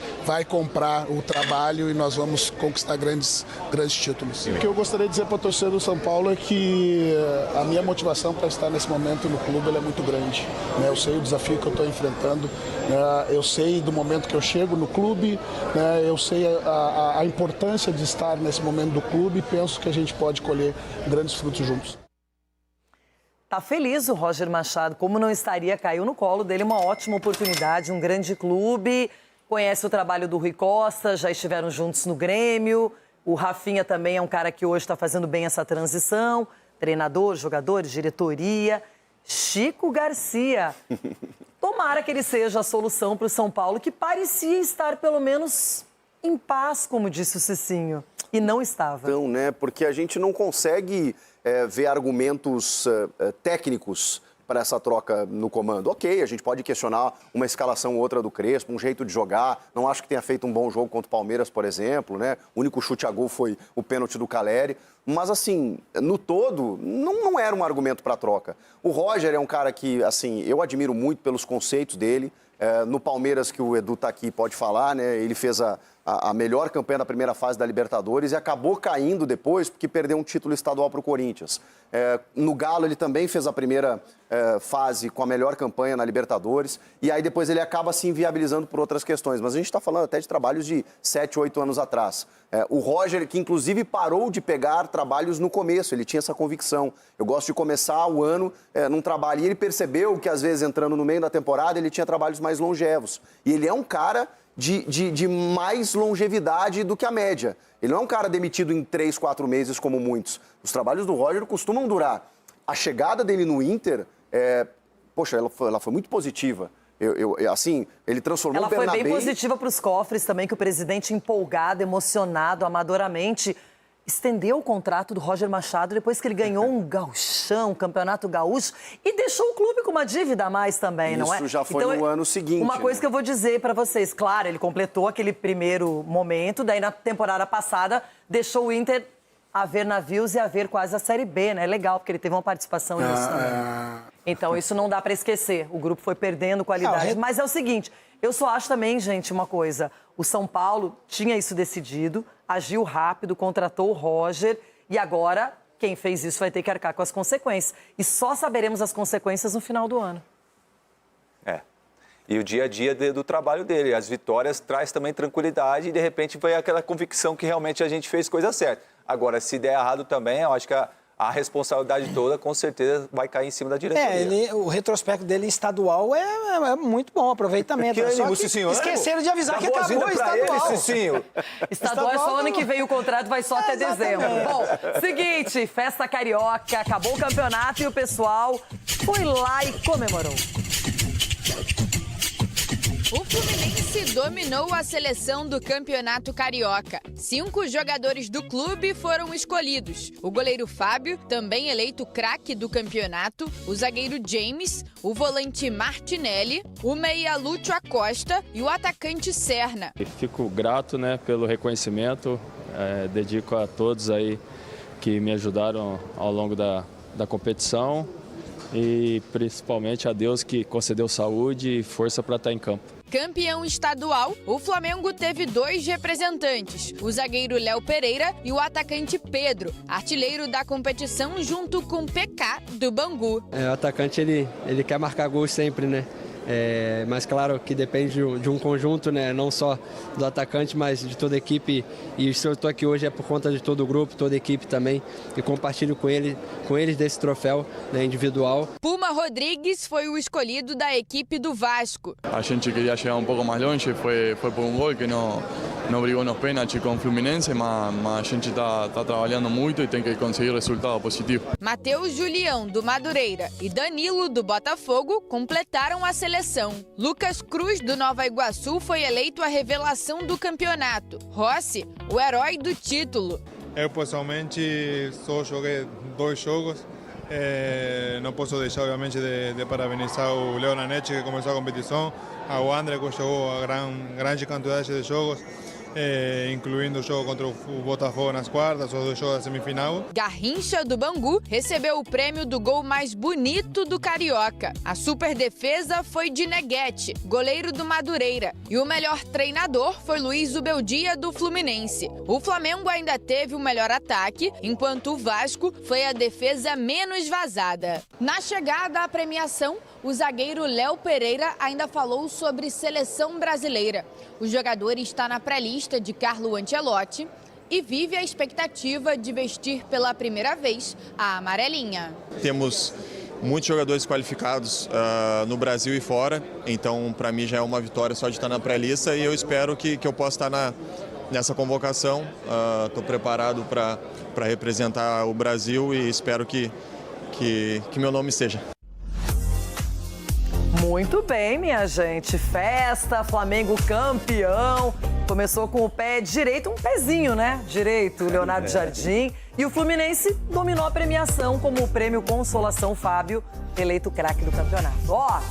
comprar o trabalho e nós vamos conquistar grandes títulos. O que eu gostaria de dizer para a torcida do São Paulo é que a minha motivação para estar nesse momento no clube ela é muito grande, né? Eu sei o desafio que eu estou enfrentando, né? Eu sei do momento que eu chego no clube, né? Eu sei a importância de estar nesse momento do clube e penso que a gente pode colher grandes frutos juntos. Tá feliz o Roger Machado, como não estaria, caiu no colo dele uma ótima oportunidade, um grande clube, conhece o trabalho do Rui Costa, já estiveram juntos no Grêmio, o Rafinha também é um cara que hoje está fazendo bem essa transição, treinador, jogadores, diretoria, Chico Garcia. Tomara que ele seja a solução para o São Paulo, que parecia estar pelo menos em paz, como disse o Cicinho, e não estava. Então, né, porque a gente não consegue ver argumentos técnicos para essa troca no comando. Ok, a gente pode questionar uma escalação ou outra do Crespo, um jeito de jogar. Não acho que tenha feito um bom jogo contra o Palmeiras, por exemplo, né? O único chute a gol foi o pênalti do Caleri. Mas, assim, no todo, não era um argumento para troca. O Roger é um cara que, assim, eu admiro muito pelos conceitos dele. No Palmeiras, que o Edu tá aqui, pode falar, né? Ele fez a melhor campanha da primeira fase da Libertadores e acabou caindo depois porque perdeu um título estadual para o Corinthians. No Galo, ele também fez a primeira fase com a melhor campanha na Libertadores e aí depois ele acaba se inviabilizando por outras questões. Mas a gente está falando até de trabalhos de 7, 8 anos atrás. O Roger, que inclusive parou de pegar trabalhos no começo, ele tinha essa convicção. Eu gosto de começar o ano num trabalho e ele percebeu que às vezes entrando no meio da temporada ele tinha trabalhos mais longevos. E ele é um cara de mais longevidade do que a média. Ele não é um cara demitido em 3, 4 meses como muitos. Os trabalhos do Roger costumam durar. A chegada dele no Inter, poxa, ela foi muito positiva. Assim, ele transformou o Bernabéu... Ela foi bem positiva para os cofres também, que o presidente empolgado, emocionado, amadoramente, estendeu o contrato do Roger Machado depois que ele ganhou um gauchão, um campeonato gaúcho, e deixou o clube com uma dívida a mais também, não é? Isso já foi no ano seguinte. Uma coisa que eu vou dizer para vocês, claro, ele completou aquele primeiro momento, daí na temporada passada deixou o Inter a ver navios e a ver quase a Série B, né? É legal, porque ele teve uma participação nisso também. Então, isso não dá para esquecer. O grupo foi perdendo qualidade. Mas é o seguinte, eu só acho também, gente, uma coisa. O São Paulo tinha isso decidido, agiu rápido, contratou o Roger e agora quem fez isso vai ter que arcar com as consequências. E só saberemos as consequências no final do ano. E o dia a dia do trabalho dele. As vitórias traz também tranquilidade e, de repente, vai aquela convicção que realmente a gente fez coisa certa. Agora, se der errado também, eu acho que a responsabilidade toda, com certeza, vai cair em cima da diretoria. O retrospecto dele em estadual é muito bom, aproveitamento. Esqueceram de avisar que acabou o estadual. Estadual é só ano que vem, o contrato vai só até dezembro. Bom, seguinte, festa carioca, acabou o campeonato e o pessoal foi lá e comemorou. O Fluminense dominou a seleção do Campeonato Carioca. 5 jogadores do clube foram escolhidos. O goleiro Fábio, também eleito craque do campeonato, o zagueiro James, o volante Martinelli, o meia Lúcio Acosta e o atacante Serna. Fico grato, pelo reconhecimento, dedico a todos aí que me ajudaram ao longo da competição e principalmente a Deus que concedeu saúde e força para estar em campo. Campeão estadual, o Flamengo teve 2 representantes, o zagueiro Léo Pereira e o atacante Pedro, artilheiro da competição junto com PK do Bangu. O atacante ele quer marcar gols sempre, né? Mas claro que depende de um conjunto, né? Não só do atacante, mas de toda a equipe. E se eu estou aqui hoje é por conta de todo o grupo, toda a equipe também. E compartilho com eles desse troféu, né, individual. Puma Rodrigues foi o escolhido da equipe do Vasco. A gente queria chegar pouco mais longe, foi por gol que não brigou nos pênaltis com o Fluminense, mas a gente está trabalhando muito e tem que conseguir resultado positivo. Matheus Julião, do Madureira, e Danilo, do Botafogo, completaram a seleção. Lucas Cruz, do Nova Iguaçu, foi eleito a revelação do campeonato. Rossi, o herói do título. Eu, pessoalmente, só joguei 2 jogos. Não posso deixar, obviamente, de parabenizar o Leo Nanete, que começou a competição, ao André, que jogou a grande quantidade de jogos, incluindo o jogo contra o Botafogo nas quartas, os 2 jogos da semifinal. Garrincha, do Bangu, recebeu o prêmio do gol mais bonito do Carioca. A super defesa foi de Neguete, goleiro do Madureira. E o melhor treinador foi Luiz Ubeldia, do Fluminense. O Flamengo ainda teve o melhor ataque, enquanto o Vasco foi a defesa menos vazada. Na chegada à premiação, o zagueiro Léo Pereira ainda falou sobre seleção brasileira. O jogador está na pré-lista de Carlo Ancelotti e vive a expectativa de vestir pela primeira vez a amarelinha. Temos muitos jogadores qualificados no Brasil e fora, então para mim já é uma vitória só de estar na pré-lista e eu espero que eu possa estar nessa convocação. Estou preparado para representar o Brasil e espero que meu nome esteja. Muito bem, minha gente. Festa, Flamengo campeão. Começou com o pé direito, um pezinho, né? Direito, Leonardo Jardim. E o Fluminense dominou a premiação como o prêmio Consolação Fábio, eleito craque do campeonato. Ó,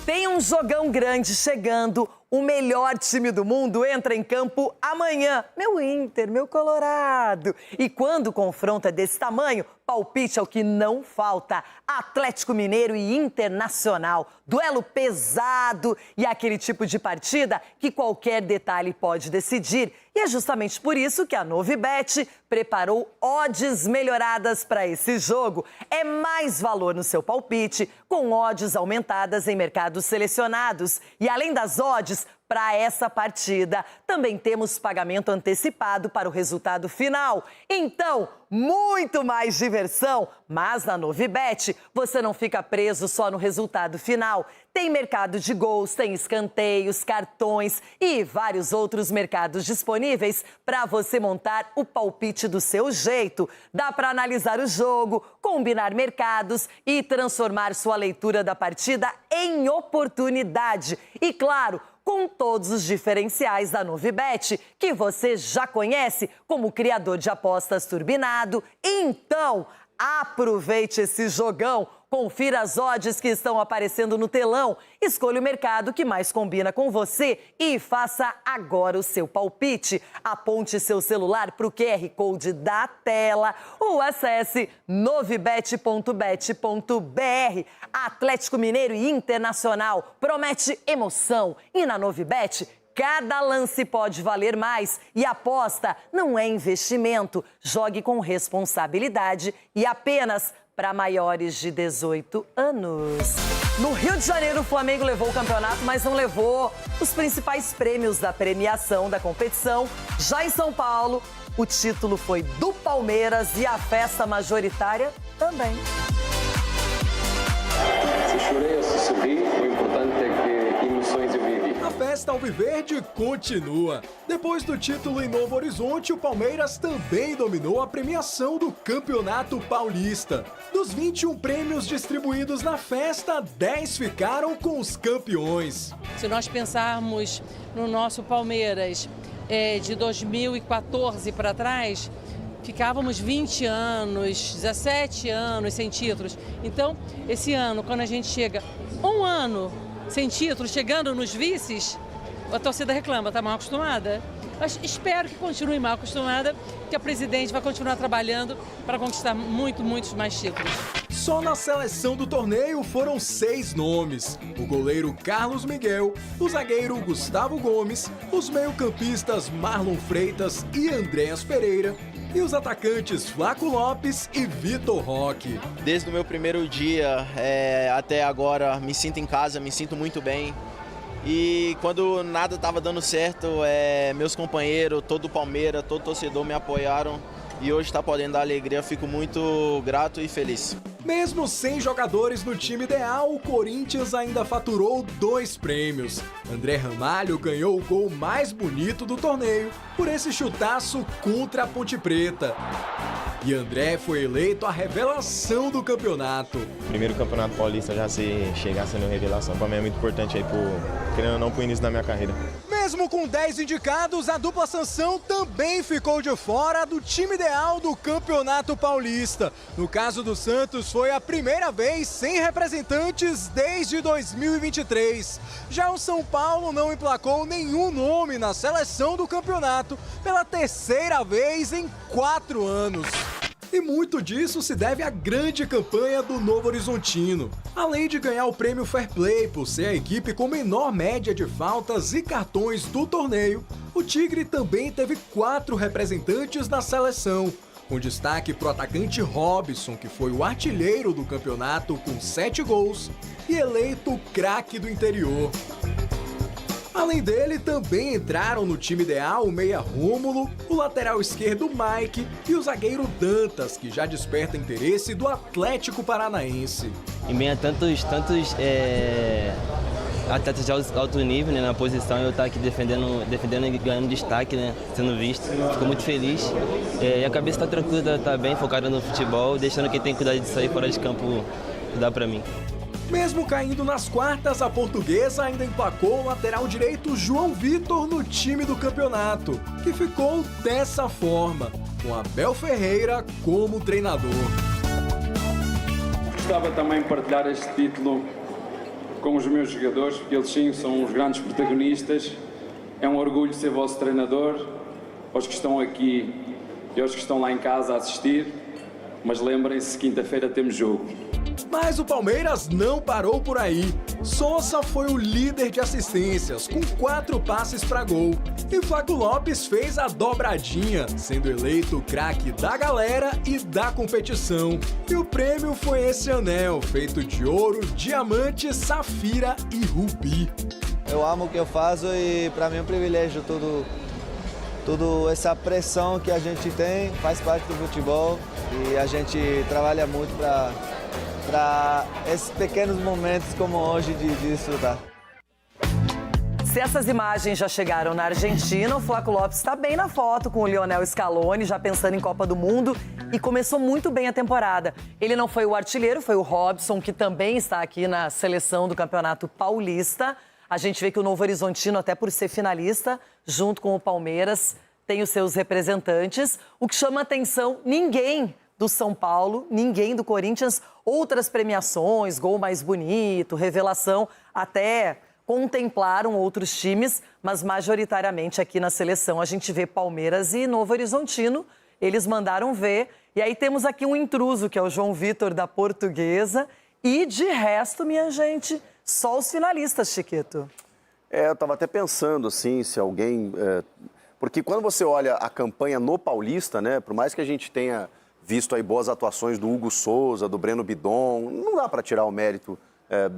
tem um jogão grande chegando. O melhor time do mundo entra em campo amanhã. Meu Inter, meu Colorado. E quando o confronto é desse tamanho, palpite é o que não falta. Atlético Mineiro e Internacional. Duelo pesado e aquele tipo de partida que qualquer detalhe pode decidir. E é justamente por isso que a Novibet preparou odds melhoradas para esse jogo. É mais valor no seu palpite, com odds aumentadas em mercados selecionados. E além das odds, para essa partida, também temos pagamento antecipado para o resultado final. Então, muito mais diversão, mas na Novibet você não fica preso só no resultado final. Tem mercado de gols, tem escanteios, cartões e vários outros mercados disponíveis para você montar o palpite do seu jeito. Dá para analisar o jogo, combinar mercados e transformar sua leitura da partida em oportunidade. E claro, com todos os diferenciais da Novibet, que você já conhece como criador de apostas turbinado. Então, aproveite esse jogão, confira as odds que estão aparecendo no telão, escolha o mercado que mais combina com você e faça agora o seu palpite. Aponte seu celular para o QR Code da tela ou acesse novibet.bet.br. Atlético Mineiro e Internacional promete emoção e na Novibet cada lance pode valer mais e aposta não é investimento. Jogue com responsabilidade e apenas para maiores de 18 anos. No Rio de Janeiro, o Flamengo levou o campeonato, mas não levou os principais prêmios da premiação da competição. Já em São Paulo, o título foi do Palmeiras e a festa majoritária também. Se chorei ou se sorri, o importante é que emoções eu vivi. A festa alviverde continua. Depois do título em Novo Horizonte, o Palmeiras também dominou a premiação do Campeonato Paulista. Dos 21 prêmios distribuídos na festa, 10 ficaram com os campeões. Se nós pensarmos no nosso Palmeiras de 2014 para trás, ficávamos 20 anos, 17 anos sem títulos. Então, esse ano, quando a gente chega um ano sem títulos, chegando nos vices, a torcida reclama, está mal acostumada. Mas espero que continue mal acostumada, que a presidente vai continuar trabalhando para conquistar muitos mais títulos. Só na seleção do torneio foram 6 nomes: o goleiro Carlos Miguel, o zagueiro Gustavo Gomes, os meio-campistas Marlon Freitas e Andréas Pereira e os atacantes Flaco Lopes e Vitor Roque. Desde o meu primeiro dia até agora, me sinto em casa, me sinto muito bem. E quando nada estava dando certo, meus companheiros, todo o Palmeiras, todo torcedor me apoiaram. E hoje está podendo dar alegria, fico muito grato e feliz. Mesmo sem jogadores no time ideal, o Corinthians ainda faturou 2 prêmios. André Ramalho ganhou o gol mais bonito do torneio por esse chutaço contra a Ponte Preta. E André foi eleito a revelação do campeonato. Primeiro campeonato paulista já chegar sendo revelação, para mim é muito importante aí querendo ou não, pro início da minha carreira. Mesmo com 10 indicados, a dupla Sansão também ficou de fora do time ideal do Campeonato Paulista. No caso do Santos, foi a primeira vez sem representantes desde 2023. Já o São Paulo não emplacou nenhum nome na seleção do campeonato pela 3ª vez em 4 anos. E muito disso se deve à grande campanha do Novo Horizontino. Além de ganhar o prêmio Fair Play por ser a equipe com menor média de faltas e cartões do torneio, o Tigre também teve 4 representantes na seleção, com destaque para o atacante Robson, que foi o artilheiro do campeonato com 7 gols e eleito o craque do interior. Além dele, também entraram no time ideal o meia Rômulo, o lateral esquerdo Mike e o zagueiro Dantas, que já desperta interesse do Atlético Paranaense. Em meio a tantos atletas de alto nível, né, na posição, eu estar aqui defendendo e ganhando destaque, né, sendo visto. Fico muito feliz. E a cabeça está tranquila, está bem focada no futebol, deixando quem tem que cuidar disso aí fora de campo cuidar para mim. Mesmo caindo nas quartas, a Portuguesa ainda emplacou o lateral direito João Vitor no time do campeonato, que ficou dessa forma, com Abel Ferreira como treinador. Gostava também de partilhar este título com os meus jogadores, porque eles sim são os grandes protagonistas. É um orgulho ser vosso treinador, aos que estão aqui e aos que estão lá em casa a assistir, mas lembrem-se, quinta-feira temos jogo. Mas o Palmeiras não parou por aí. Sousa foi o líder de assistências, com 4 passes para gol. E Flaco Lopes fez a dobradinha, sendo eleito o craque da galera e da competição. E o prêmio foi esse anel, feito de ouro, diamante, safira e rubi. Eu amo o que eu faço e para mim é um privilégio toda essa pressão que a gente tem, faz parte do futebol e a gente trabalha muito para esses pequenos momentos como hoje de desfrutar. Se essas imagens já chegaram na Argentina, o Flaco Lopes está bem na foto com o Lionel Scaloni, já pensando em Copa do Mundo, e começou muito bem a temporada. Ele não foi o artilheiro, foi o Robson, que também está aqui na seleção do Campeonato Paulista. A gente vê que o Novo Horizontino, até por ser finalista, junto com o Palmeiras, tem os seus representantes. O que chama atenção, ninguém do São Paulo, ninguém do Corinthians, outras premiações, gol mais bonito, revelação, até contemplaram outros times, mas majoritariamente aqui na seleção a gente vê Palmeiras e Novo Horizontino, eles mandaram ver. E aí temos aqui um intruso, que é o João Vitor da Portuguesa, e de resto, minha gente, só os finalistas, Chiquito. Eu estava até pensando, assim, se alguém... Porque quando você olha a campanha no Paulista, né, por mais que a gente tenha visto aí boas atuações do Hugo Souza, do Breno Bidon, não dá para tirar o mérito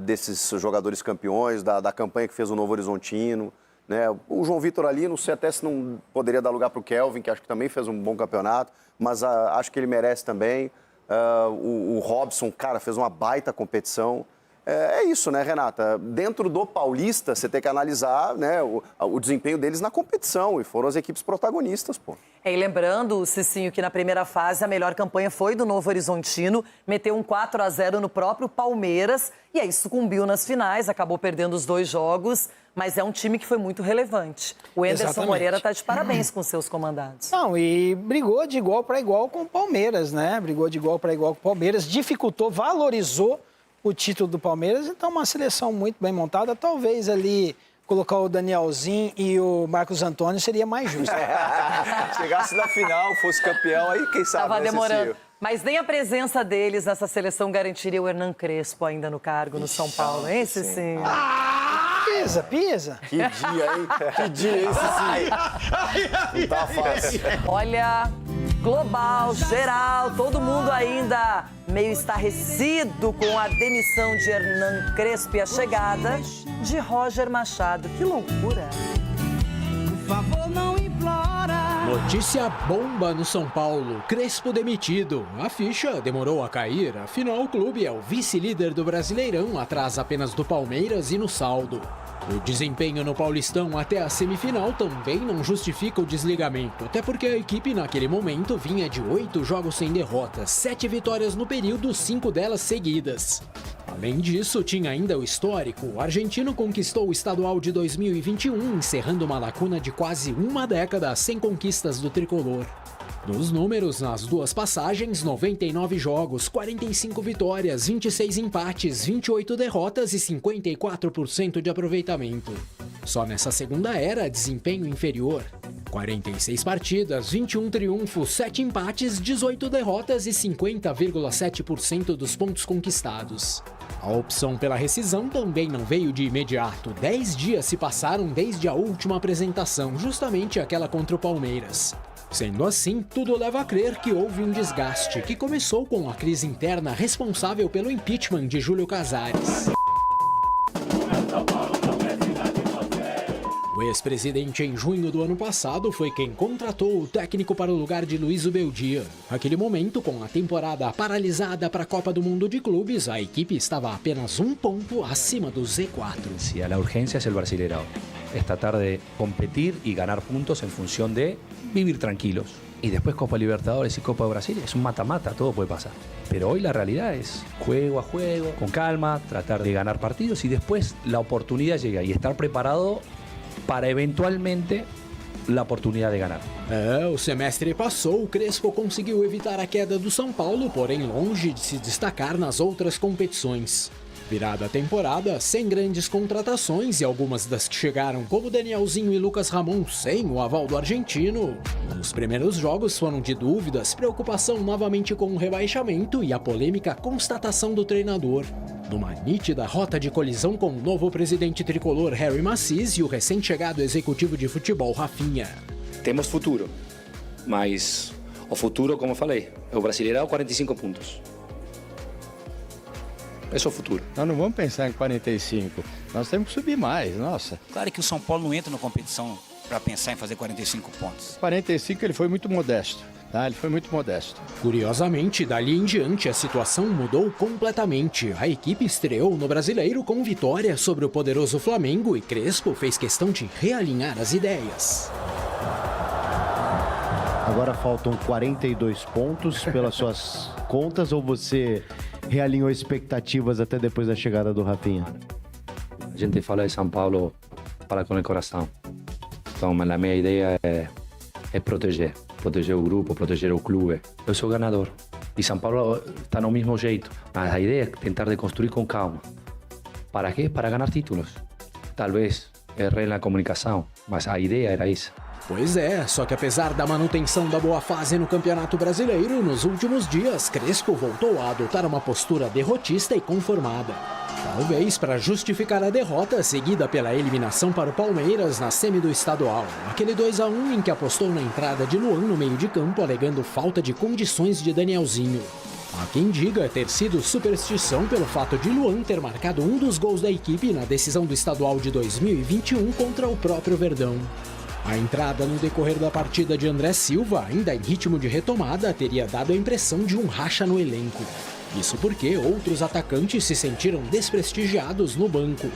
desses jogadores campeões, da campanha que fez o Novo Horizontino, né? O João Vitor ali, não sei até se não poderia dar lugar para o Kelvin, que acho que também fez um bom campeonato, mas acho que ele merece também. O Robson, cara, fez uma baita competição. É isso, né, Renata? Dentro do Paulista, você tem que analisar, né, o desempenho deles na competição, e foram as equipes protagonistas, pô. E lembrando, Cicinho, que na primeira fase a melhor campanha foi do Novo Horizontino, meteu um 4-0 no próprio Palmeiras, e aí sucumbiu nas finais, acabou perdendo os 2 jogos, mas é um time que foi muito relevante. O Anderson Moreira está de parabéns com seus comandados. Não, e brigou de igual para igual com o Palmeiras, né? Brigou de igual para igual com o Palmeiras, dificultou, valorizou o título do Palmeiras, então uma seleção muito bem montada, talvez ali colocar o Danielzinho e o Marcos Antônio seria mais justo. Chegasse na final, fosse campeão, aí quem sabe... Mas nem a presença deles nessa seleção garantiria o Hernan Crespo ainda no cargo no São Paulo, hein, Cicinho? Pisa. Que dia, hein? Que dia, hein, Cicinho? Não tá fácil. Olha, global, geral, todo mundo ainda meio estarrecido com a demissão de Hernan Crespo e a chegada de Roger Machado. Que loucura! Por favor, não implora. Notícia bomba no São Paulo. Crespo demitido. A ficha demorou a cair. Afinal, o clube é o vice-líder do Brasileirão, atrás apenas do Palmeiras e no saldo. O desempenho no Paulistão até a semifinal também não justifica o desligamento, até porque a equipe naquele momento vinha de 8 jogos sem derrotas, 7 vitórias no período, 5 delas seguidas. Além disso, tinha ainda o histórico. O argentino conquistou o estadual de 2021, encerrando uma lacuna de quase uma década sem conquistas do tricolor. Nos números, nas duas passagens, 99 jogos, 45 vitórias, 26 empates, 28 derrotas e 54% de aproveitamento. Só nessa segunda era, desempenho inferior. 46 partidas, 21 triunfos, 7 empates, 18 derrotas e 50,7% dos pontos conquistados. A opção pela rescisão também não veio de imediato. 10 dias se passaram desde a última apresentação, justamente aquela contra o Palmeiras. Sendo assim, tudo leva a crer que houve um desgaste, que começou com a crise interna responsável pelo impeachment de Júlio Casares. O ex-presidente, em junho do ano passado, foi quem contratou o técnico para o lugar de Luiz Ubeldia. Naquele momento, com a temporada paralisada para a Copa do Mundo de Clubes, a equipe estava apenas um ponto acima do Z4. Si a la urgencia es el Brasileirão. Es tratar de competir y ganar puntos en función de vivir tranquilos. Y después Copa Libertadores y Copa de Brasil es un mata-mata, todo puede pasar. Pero hoy la realidad es juego a juego, con calma, tratar de ganar partidos y después la oportunidad llega y estar preparado para eventualmente a oportunidade de ganhar. O semestre passou, o Crespo conseguiu evitar a queda do São Paulo, porém longe de se destacar nas outras competições. Virada a temporada, sem grandes contratações e algumas das que chegaram, como Danielzinho e Lucas Ramon, sem o aval do argentino. Os primeiros jogos foram de dúvidas, preocupação novamente com o rebaixamento e a polêmica constatação do treinador. Numa nítida rota de colisão com o novo presidente tricolor Harry Macis e o recém-chegado executivo de futebol Rafinha. Temos futuro, mas o futuro, como eu falei, é o Brasileirão 45 pontos. Esse é o futuro. Nós não vamos pensar em 45, nós temos que subir mais, nossa. Claro que o São Paulo não entra na competição para pensar em fazer 45 pontos. 45 ele foi muito modesto, tá? Ele foi muito modesto. Curiosamente, dali em diante a situação mudou completamente. A equipe estreou no Brasileiro com vitória sobre o poderoso Flamengo e Crespo fez questão de realinhar as ideias. Agora faltam 42 pontos pelas suas contas ou você realinhou expectativas até depois da chegada do Rafinha? A gente fala de São Paulo, fala com o coração. Então, a minha ideia é proteger o grupo, proteger o clube. Eu sou ganador e São Paulo está no mesmo jeito. Mas a ideia é tentar de construir com calma. Para quê? Para ganhar títulos. Talvez errei na comunicação, mas a ideia era essa. Pois é, só que apesar da manutenção da boa fase no Campeonato Brasileiro, nos últimos dias, Crespo voltou a adotar uma postura derrotista e conformada. Talvez para justificar a derrota seguida pela eliminação para o Palmeiras na semi do estadual. Aquele 2-1 em que apostou na entrada de Luan no meio de campo, alegando falta de condições de Danielzinho. Há quem diga ter sido superstição pelo fato de Luan ter marcado um dos gols da equipe na decisão do estadual de 2021 contra o próprio Verdão. A entrada no decorrer da partida de André Silva, ainda em ritmo de retomada, teria dado a impressão de um racha no elenco. Isso porque outros atacantes se sentiram desprestigiados no banco.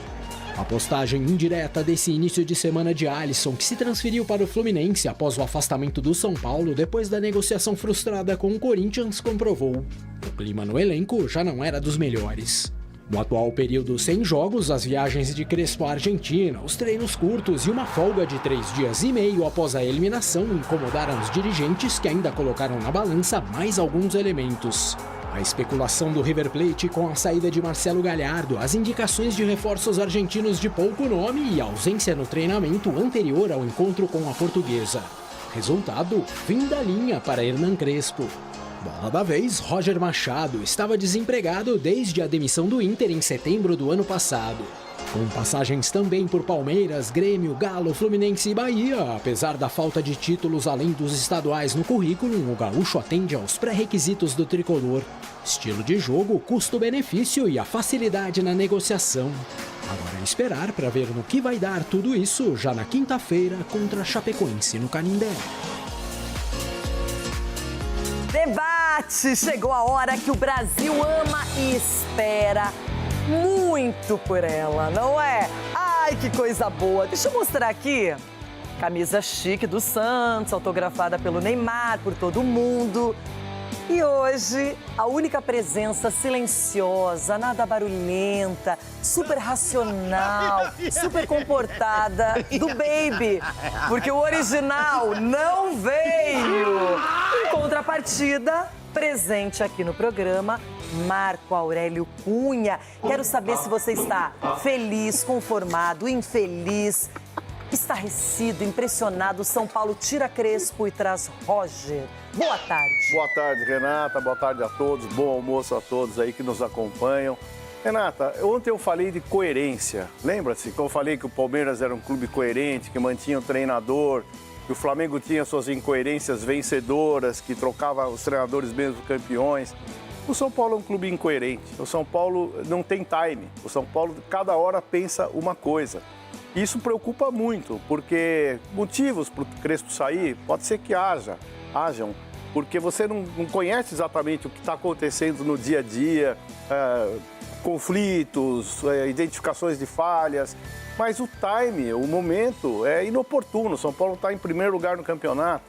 A postagem indireta desse início de semana de Alisson, que se transferiu para o Fluminense após o afastamento do São Paulo depois da negociação frustrada com o Corinthians, comprovou. O clima no elenco já não era dos melhores. No atual período sem jogos, as viagens de Crespo à Argentina, os treinos curtos e uma folga de 3 dias e meio após a eliminação incomodaram os dirigentes que ainda colocaram na balança mais alguns elementos. A especulação do River Plate com a saída de Marcelo Gallardo, as indicações de reforços argentinos de pouco nome e a ausência no treinamento anterior ao encontro com a portuguesa. Resultado, fim da linha para Hernan Crespo. Bola da vez, Roger Machado estava desempregado desde a demissão do Inter em setembro do ano passado. Com passagens também por Palmeiras, Grêmio, Galo, Fluminense e Bahia, apesar da falta de títulos além dos estaduais no currículo, o gaúcho atende aos pré-requisitos do tricolor: estilo de jogo, custo-benefício e a facilidade na negociação. Agora é esperar para ver no que vai dar tudo isso já na quinta-feira contra a Chapecoense no Canindé. Debate! Chegou a hora que o Brasil ama e espera muito por ela, não é? Ai, que coisa boa! Deixa eu mostrar aqui. Camisa chique do Santos, autografada pelo Neymar, por todo mundo. E hoje, a única presença silenciosa, nada barulhenta, super racional, super comportada do Baby. Porque o original não veio. Em contrapartida, presente aqui no programa, Marco Aurélio Cunha. Quero saber se você está feliz, conformado, infeliz, estarrecido, impressionado. São Paulo tira Crespo e traz Roger. Boa tarde. Boa tarde, Renata. Boa tarde a todos. Bom almoço a todos aí que nos acompanham. Renata, ontem eu falei de coerência. Lembra-se que eu falei que o Palmeiras era um clube coerente, que mantinha o treinador, que o Flamengo tinha suas incoerências vencedoras, que trocava os treinadores mesmo campeões. O São Paulo é um clube incoerente. O São Paulo não tem time. O São Paulo, cada hora, pensa uma coisa. Isso preocupa muito, porque motivos para o Crespo sair pode ser que hajam, porque você não conhece exatamente o que está acontecendo no dia a dia, conflitos, identificações de falhas, mas o time, o momento é inoportuno. O São Paulo está em primeiro lugar no campeonato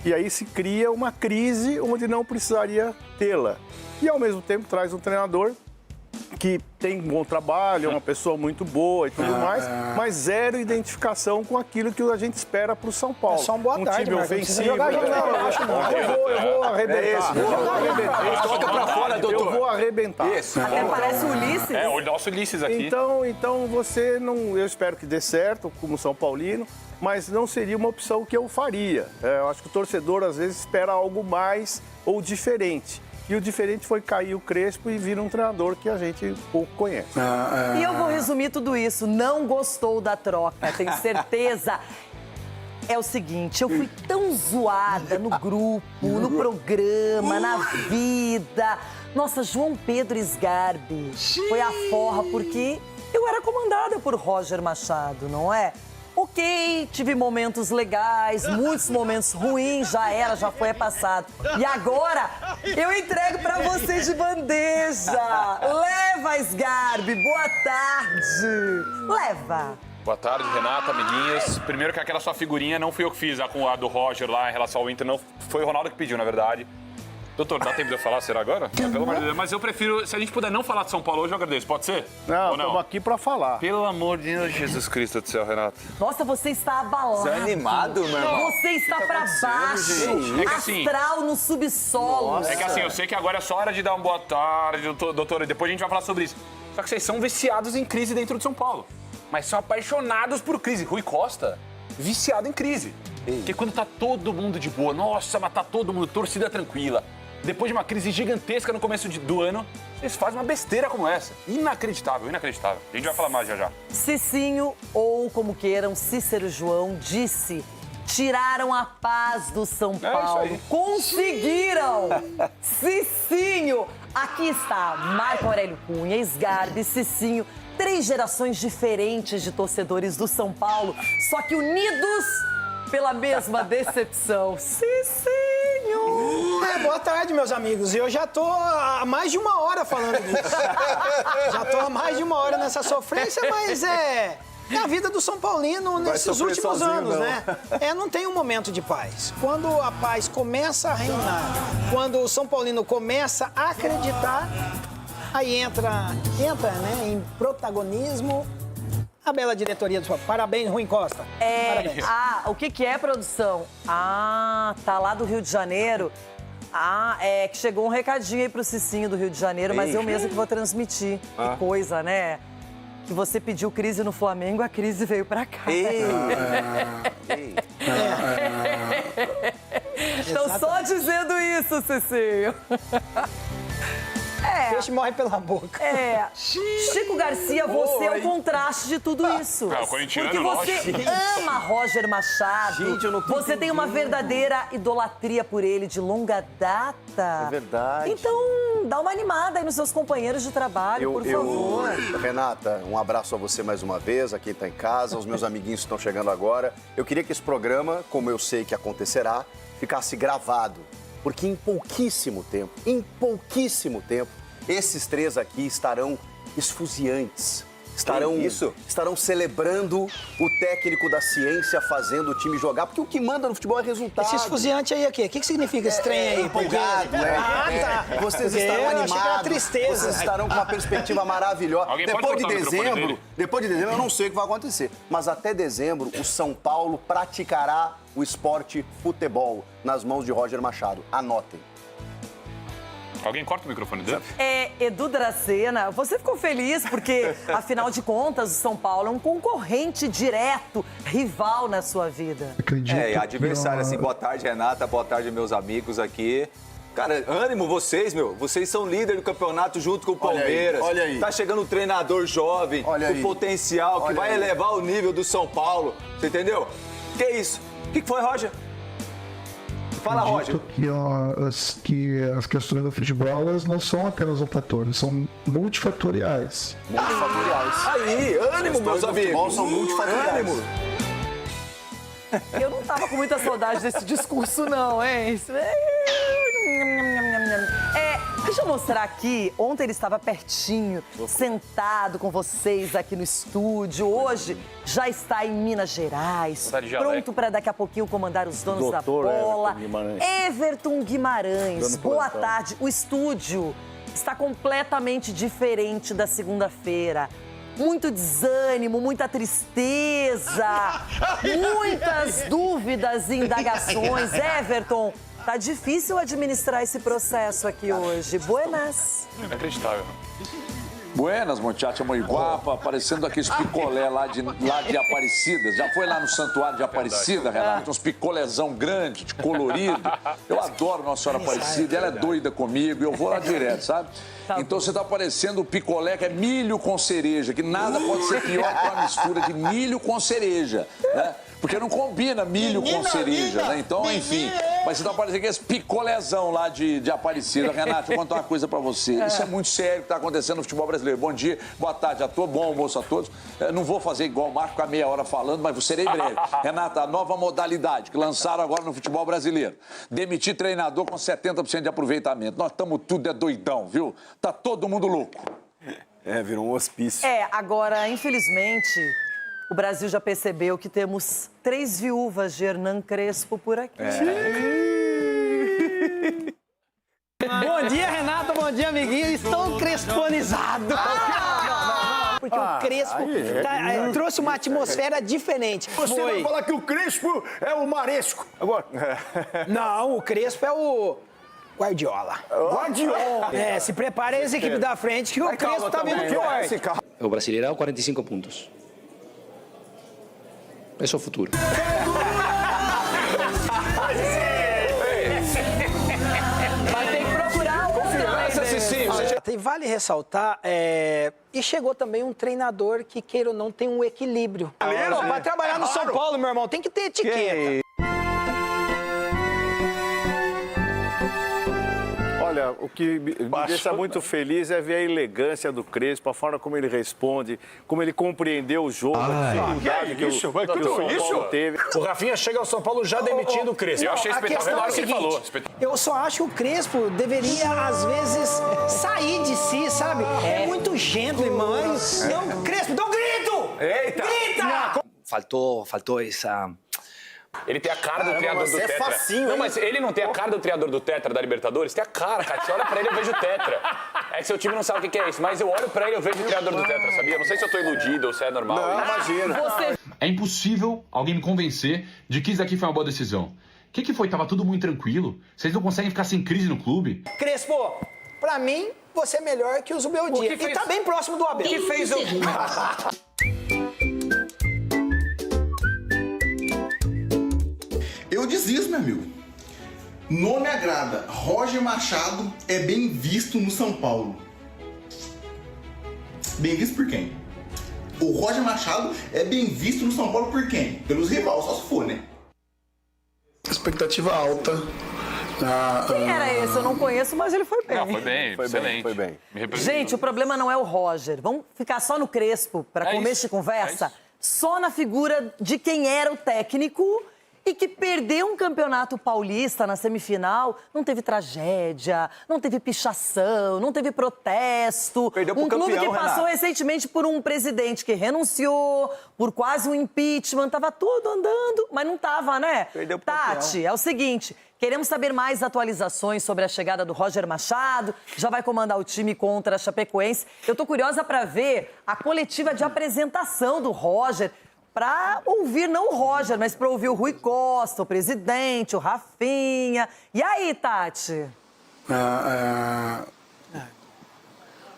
e aí se cria uma crise onde não precisaria tê-la. E ao mesmo tempo traz um treinador que tem um bom trabalho, é uma pessoa muito boa e tudo mais, mas zero identificação com aquilo que a gente espera para o São Paulo. É só um boa tarde, time Marcos, ofensivo. eu acho não. Eu vou arrebentar. Toca pra fora, doutor. Eu vou arrebentar. Isso. Até parece o Ulisses. É, o nosso Ulisses aqui. Então você não... Eu espero que dê certo como São Paulino, mas não seria uma opção que eu faria. Eu acho que o torcedor, às vezes, espera algo mais ou diferente. E o diferente foi cair o Crespo e vir um treinador que a gente pouco conhece. E eu vou resumir tudo isso. Não gostou da troca, tenho certeza. É o seguinte, eu fui tão zoada no grupo, no programa, na vida. Nossa, João Pedro Sgarbi foi a forra porque eu era comandada por Roger Machado, não é? Ok, tive momentos legais, muitos momentos ruins, já foi passado. E agora, eu entrego pra vocês de bandeja. Leva, Sgarbi, boa tarde. Leva. Boa tarde, Renata, amiguinhos. Primeiro que aquela sua figurinha não fui eu que fiz, com a do Roger lá em relação ao Inter, não. Foi o Ronaldo que pediu, na verdade. Doutor, dá tempo de eu falar, será agora? Pelo amor de Deus. Mas eu prefiro, se a gente puder não falar de São Paulo hoje, eu agradeço. Pode ser? Não, estamos aqui para falar. Pelo amor de Deus, Jesus Cristo do céu, Renato. Nossa, você está abalado. Você é animado, meu irmão? Você está pra baixo. Gente? É que assim, astral no subsolo. É que assim, eu sei que agora é só hora de dar uma boa tarde, doutor, e depois a gente vai falar sobre isso. Só que vocês são viciados em crise dentro de São Paulo. Mas são apaixonados por crise. Rui Costa, viciado em crise. Porque quando tá todo mundo de boa, nossa, mas tá todo mundo, torcida tranquila. Depois de uma crise gigantesca no começo do ano, eles fazem uma besteira como essa. Inacreditável, inacreditável. A gente vai falar mais já. Cicinho, ou como queiram, Cícero João, disse: tiraram a paz do São Paulo. Isso aí. Conseguiram! Cicinho! Aqui está Marco Aurélio Cunha, Sgarbi, Cicinho. 3 gerações diferentes de torcedores do São Paulo, só que unidos pela mesma decepção. Cicinho! Boa tarde, meus amigos. Eu já tô há mais de 1 hora falando disso. Já tô há mais de 1 hora nessa sofrência, mas é a vida do São Paulino nesses últimos anos, né? Não tem um momento de paz. Quando a paz começa a reinar, quando o São Paulino começa a acreditar, aí entra né, em protagonismo a bela diretoria do São Paulo. Parabéns, Rui Costa. Parabéns. O que é, produção? Tá lá do Rio de Janeiro. É que chegou um recadinho aí pro Cicinho do Rio de Janeiro, mas eu mesmo que vou transmitir. Que coisa, né? Que você pediu crise no Flamengo, a crise veio pra cá. Estão só dizendo isso, Cicinho. Peixe morre pela boca. Chico Garcia, você é o contraste de tudo isso. É, o corintiano, Porque você lógico. ama Roger Machado. Gente, eu não tô Você tem uma verdadeira idolatria por ele de longa data. É verdade. Então, dá uma animada aí nos seus companheiros de trabalho, por favor. Renata, um abraço a você mais uma vez, a quem está em casa, aos meus amiguinhos que estão chegando agora. Eu queria que esse programa, como eu sei que acontecerá, ficasse gravado. Porque em pouquíssimo tempo, esses três aqui estarão esfuziantes. Estarão celebrando o técnico da ciência fazendo o time jogar, porque o que manda no futebol é resultado. Esse esfuziante aí é o quê? O que significa esse trem aí? Empolgado, tá. Vocês Porque estarão eu achei que era animados, tristeza. vocês estarão com uma perspectiva maravilhosa. Alguém pode Depois de cortar o microfone dele? dezembro, eu não sei o que vai acontecer, mas até dezembro o São Paulo praticará o esporte futebol nas mãos de Roger Machado. Anotem. Alguém corta o microfone dele? Edu Dracena, você ficou feliz porque, afinal de contas, o São Paulo é um concorrente direto, rival na sua vida. Adversário, assim. Boa tarde, Renata. Boa tarde, meus amigos aqui. Cara, ânimo vocês, meu. Vocês são líder do campeonato junto com o Palmeiras. Olha aí. Tá chegando um treinador jovem, com potencial, que vai elevar o nível do São Paulo. Você entendeu? Que isso? O que foi, Roger? Fala, Roger. Que as questões do futebol, elas não são apenas um fator, são multifatoriais. Aí, ânimo, meus amigos. São multifatoriais. Ânimo. Eu não tava com muita saudade desse discurso, não, hein? Deixa eu mostrar aqui. Ontem ele estava pertinho, sentado com vocês aqui no estúdio. Hoje já está em Minas Gerais, pronto para daqui a pouquinho comandar os donos da bola. Everton Guimarães. Boa tarde. O estúdio está completamente diferente da segunda-feira. Muito desânimo, muita tristeza, muitas dúvidas e indagações. Everton, tá difícil administrar esse processo aqui hoje. Buenas. Inacreditável. Buenas, muchacha muy guapa, parecendo aqueles picolé lá de Aparecida. Já foi lá no Santuário de Aparecida, Renato? Uns picolézão grande, de colorido. Eu adoro Nossa Senhora Aparecida, ela é doida comigo e eu vou lá direto, sabe? Então você tá parecendo o picolé que é milho com cereja, que nada pode ser pior que uma mistura de milho com cereja, né? Porque não combina milho com cereja, né? Então, enfim. Mas você tá parecendo aquele picolézão lá de Aparecida. Renato, deixa eu contar uma coisa pra você. Isso é muito sério que tá acontecendo no futebol brasileiro. Bom dia, boa tarde a todos, bom almoço a todos. Eu não vou fazer igual o Marco, ficar meia hora falando, mas serei breve. Renata, a nova modalidade que lançaram agora no futebol brasileiro. Demitir treinador com 70% de aproveitamento. Nós estamos tudo doidão, viu? Tá todo mundo louco. Virou um hospício. Agora, infelizmente, o Brasil já percebeu que temos 3 viúvas de Hernan Crespo por aqui. Bom dia, Renata. Bom dia, amiguinho. Estou cresponizado. Porque o Crespo trouxe uma atmosfera diferente. Você vai falar que o Crespo é o Maresco. Agora. Não, o Crespo é o Guardiola. Se prepare essa equipe da frente que o Crespo tá vindo forte. O Brasileirão, 45 pontos. Esse é o futuro. Vai ter que procurar E vale ressaltar, e chegou também um treinador que, queira ou não, tem um equilíbrio. Vai trabalhar no São Paulo, meu irmão, tem que ter etiqueta. Olha, o que me deixa muito feliz é ver a elegância do Crespo, a forma como ele responde, como ele compreendeu o jogo, a dificuldade que o São Paulo teve. O Rafinha chega ao São Paulo já demitindo o Crespo. Eu achei espetacular o que ele falou. Eu só acho que o Crespo deveria, às vezes, sair de si, sabe? É muito gentleman. Não, Crespo, dá um grito! Eita! Grita! Faltou essa... Ele tem a cara do treinador do é Tetra. facinho, Não, hein? mas ele não tem a cara do treinador do Tetra da Libertadores? Tem a cara, cara. Você olha pra ele, eu vejo o Tetra. É que seu time não sabe o que é isso, mas eu olho pra ele, eu vejo o treinador do Tetra, sabia? Não sei se eu tô iludido ou se é normal. Não, imagina. É impossível alguém me convencer de que isso daqui foi uma boa decisão. O que foi? Tava tudo muito tranquilo. Vocês não conseguem ficar sem crise no clube? Crespo, pra mim, você é melhor que o Zubeldia. E tá bem próximo do Abel. O que fez eu... Eu desisto, meu amigo. Não me agrada. Roger Machado é bem visto no São Paulo. Bem visto por quem? O Roger Machado é bem visto no São Paulo por quem? Pelos rivais, só se for, né? Expectativa alta. Quem era esse? Eu não conheço, mas ele foi bem. Não, foi bem, excelente. Foi bem. Gente, o problema não é o Roger. Vamos ficar só no Crespo para começo de conversa? Só na figura de quem era o técnico e que perdeu um campeonato paulista na semifinal. Não teve tragédia, não teve pichação, não teve protesto. Perdeu pro um clube campeão, que passou Renato. recentemente por um presidente que renunciou, por quase um impeachment. Tava tudo andando, mas não tava, né? Perdeu pro Tati, campeão. é o seguinte... Queremos saber mais atualizações sobre a chegada do Roger Machado, que já vai comandar o time contra a Chapecoense. Eu tô curiosa para ver a coletiva de apresentação do Roger, para ouvir não o Roger, mas para ouvir o Rui Costa, o presidente, o Rafinha. E aí, Tati?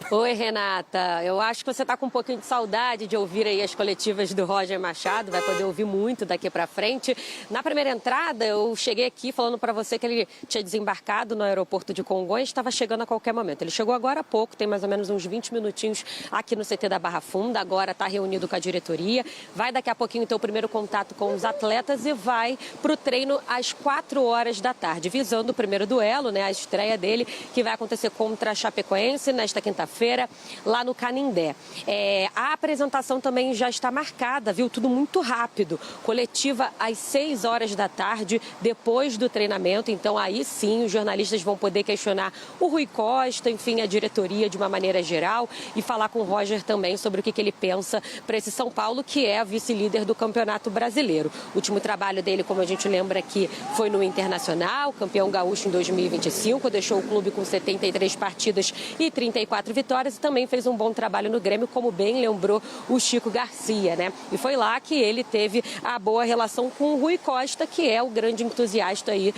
Oi, Renata. Eu acho que você está com um pouquinho de saudade de ouvir aí as coletivas do Roger Machado. Vai poder ouvir muito daqui para frente. Na primeira entrada, eu cheguei aqui falando para você que ele tinha desembarcado no aeroporto de Congonhas, estava chegando a qualquer momento. Ele chegou agora há pouco, tem mais ou menos uns 20 minutinhos aqui no CT da Barra Funda. Agora está reunido com a diretoria. Vai daqui a pouquinho ter o primeiro contato com os atletas e vai para o treino às 4 horas da tarde, visando o primeiro duelo, né? A estreia dele, que vai acontecer contra a Chapecoense nesta quinta-feira, lá no Canindé. A apresentação também já está marcada, viu? Tudo muito rápido. Coletiva às 6 horas da tarde, depois do treinamento. Então, aí sim, os jornalistas vão poder questionar o Rui Costa, enfim, a diretoria de uma maneira geral e falar com o Roger também sobre o que ele pensa para esse São Paulo, que é a vice-líder do Campeonato Brasileiro. O último trabalho dele, como a gente lembra aqui, foi no Internacional, campeão gaúcho em 2025, deixou o clube com 73 partidas e 34 vitórias e também fez um bom trabalho no Grêmio, como bem lembrou o Chico Garcia, né? E foi lá que ele teve a boa relação com o Rui Costa, que é o grande entusiasta aí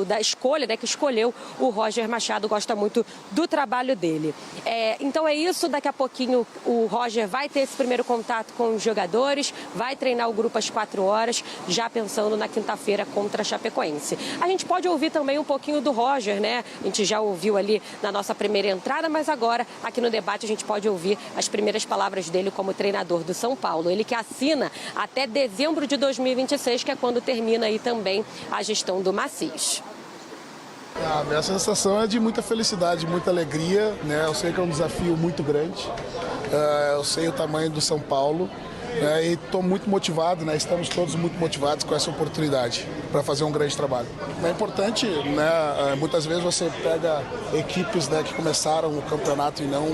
da escolha, né? Que escolheu o Roger Machado, gosta muito do trabalho dele. Então é isso, daqui a pouquinho o Roger vai ter esse primeiro contato com os jogadores, vai treinar o grupo às 4 horas, já pensando na quinta-feira contra a Chapecoense. A gente pode ouvir também um pouquinho do Roger, né? A gente já ouviu ali na nossa primeira entrada, mas agora, aqui no debate, a gente pode ouvir as primeiras palavras dele como treinador do São Paulo. Ele que assina até dezembro de 2026, que é quando termina aí também a gestão do Macis. A minha sensação é de muita felicidade, muita alegria, né? Eu sei que é um desafio muito grande, eu sei o tamanho do São Paulo, né? E estou muito motivado, né? Estamos todos muito motivados com essa oportunidade para fazer um grande trabalho. É importante, né? Muitas vezes você pega equipes, né, que começaram o campeonato em não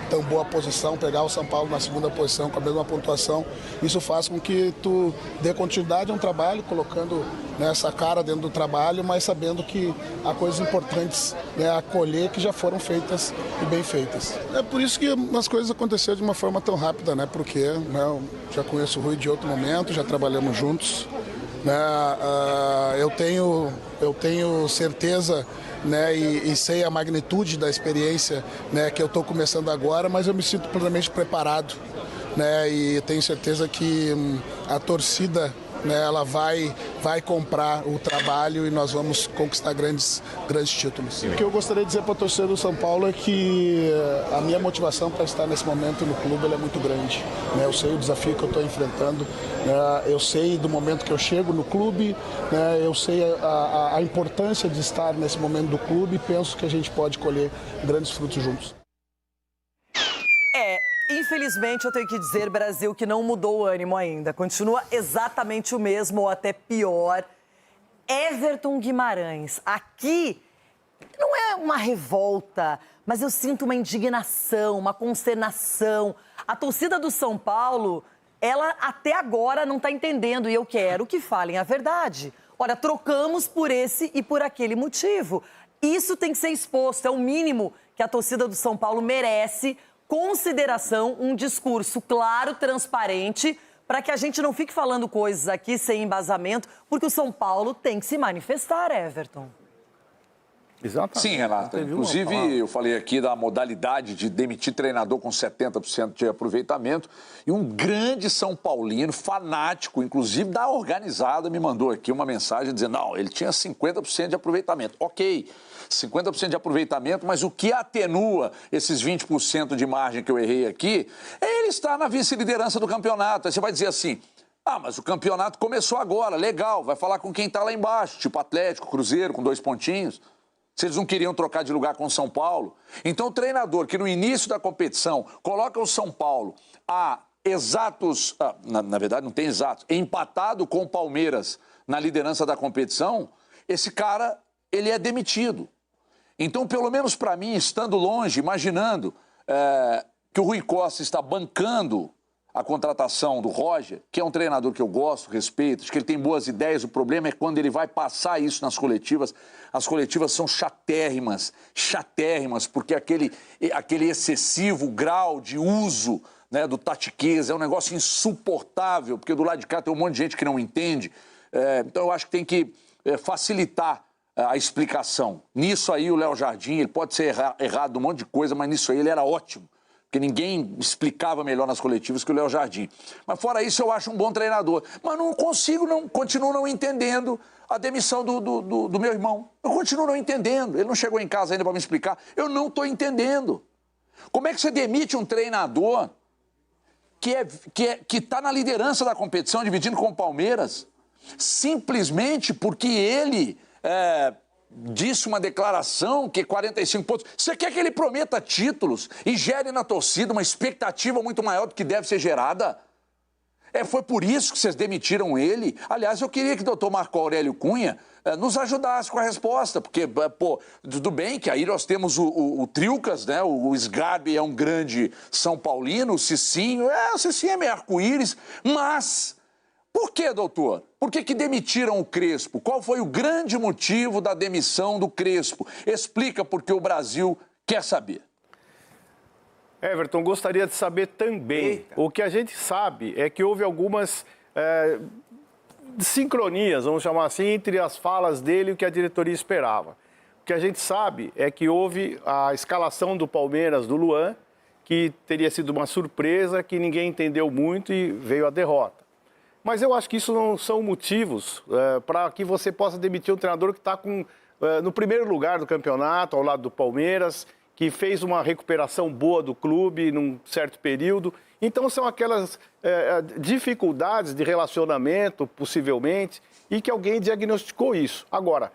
tão boa posição, pegar o São Paulo na segunda posição com a mesma pontuação, isso faz com que tu dê continuidade a um trabalho, colocando, né, essa cara dentro do trabalho, mas sabendo que há coisas importantes, né, a colher que já foram feitas e bem feitas. É por isso que as coisas aconteceram de uma forma tão rápida, né? Porque, né, eu já conheço o Rui de outro momento, já trabalhamos juntos, né? Eu tenho certeza, né, e sei a magnitude da experiência, né, que eu estou começando agora, mas eu me sinto plenamente preparado, né, e tenho certeza que a torcida, né, ela vai comprar o trabalho e nós vamos conquistar grandes títulos. O que eu gostaria de dizer para a torcida do São Paulo é que a minha motivação para estar nesse momento no clube ela é muito grande, né? Eu sei o desafio que eu estou enfrentando, né? Eu sei do momento que eu chego no clube, né? Eu sei a importância de estar nesse momento do clube e penso que a gente pode colher grandes frutos juntos. Infelizmente, eu tenho que dizer, Brasil, que não mudou o ânimo ainda. Continua exatamente o mesmo ou até pior. Everton Guimarães. Aqui não é uma revolta, mas eu sinto uma indignação, uma consternação. A torcida do São Paulo, ela até agora não está entendendo e eu quero que falem a verdade. Olha, trocamos por esse e por aquele motivo. Isso tem que ser exposto, é o mínimo que a torcida do São Paulo merece. Consideração, um discurso claro, transparente, para que a gente não fique falando coisas aqui sem embasamento, porque o São Paulo tem que se manifestar, Everton. Exatamente. Sim, Renata. Inclusive, eu falei aqui da modalidade de demitir treinador com 70% de aproveitamento. E um grande São Paulino, fanático, inclusive da organizada, me mandou aqui uma mensagem dizendo: não, ele tinha 50% de aproveitamento. Ok, 50% de aproveitamento, mas o que atenua esses 20% de margem que eu errei aqui é ele estar na vice-liderança do campeonato. Aí você vai dizer assim: ah, mas o campeonato começou agora, legal, vai falar com quem está lá embaixo, tipo Atlético, Cruzeiro, com 2 pontinhos. Se eles não queriam trocar de lugar com o São Paulo. Então, o treinador que no início da competição coloca o São Paulo a exatos... na verdade, não tem exatos. Empatado com o Palmeiras na liderança da competição, esse cara, ele é demitido. Então, pelo menos para mim, estando longe, imaginando que o Rui Costa está bancando a contratação do Roger, que é um treinador que eu gosto, respeito, acho que ele tem boas ideias, o problema é quando ele vai passar isso nas coletivas. As coletivas são chatérrimas, porque aquele excessivo grau de uso, né, do tatiquês é um negócio insuportável, porque do lado de cá tem um monte de gente que não entende. Então eu acho que tem que facilitar a explicação. Nisso aí o Léo Jardim, ele pode ser errado um monte de coisa, mas nisso aí ele era ótimo. Porque ninguém explicava melhor nas coletivas que o Léo Jardim. Mas fora isso, eu acho um bom treinador. Mas continuo não entendendo a demissão do meu irmão. Eu continuo não entendendo. Ele não chegou em casa ainda para me explicar. Eu não estou entendendo. Como é que você demite um treinador que está na liderança da competição, dividindo com o Palmeiras, simplesmente porque ele... disse uma declaração que 45 pontos. Você quer que ele prometa títulos e gere na torcida uma expectativa muito maior do que deve ser gerada? Foi por isso que vocês demitiram ele? Aliás, eu queria que o doutor Marco Aurélio Cunha nos ajudasse com a resposta, porque, tudo bem que aí nós temos o Trilcas, né? O Sgarbi é um grande São Paulino, o Cicinho é meio arco-íris, mas... Por que, doutor? Por que demitiram o Crespo? Qual foi o grande motivo da demissão do Crespo? Explica, porque o Brasil quer saber. Everton, gostaria de saber também. Eita. O que a gente sabe é que houve algumas sincronias, vamos chamar assim, entre as falas dele e o que a diretoria esperava. O que a gente sabe é que houve a escalação do Palmeiras, do Luan, que teria sido uma surpresa, que ninguém entendeu muito e veio a derrota. Mas eu acho que isso não são motivos para que você possa demitir um treinador que está no primeiro lugar do campeonato, ao lado do Palmeiras, que fez uma recuperação boa do clube num certo período. Então são aquelas dificuldades de relacionamento, possivelmente, e que alguém diagnosticou isso. Agora,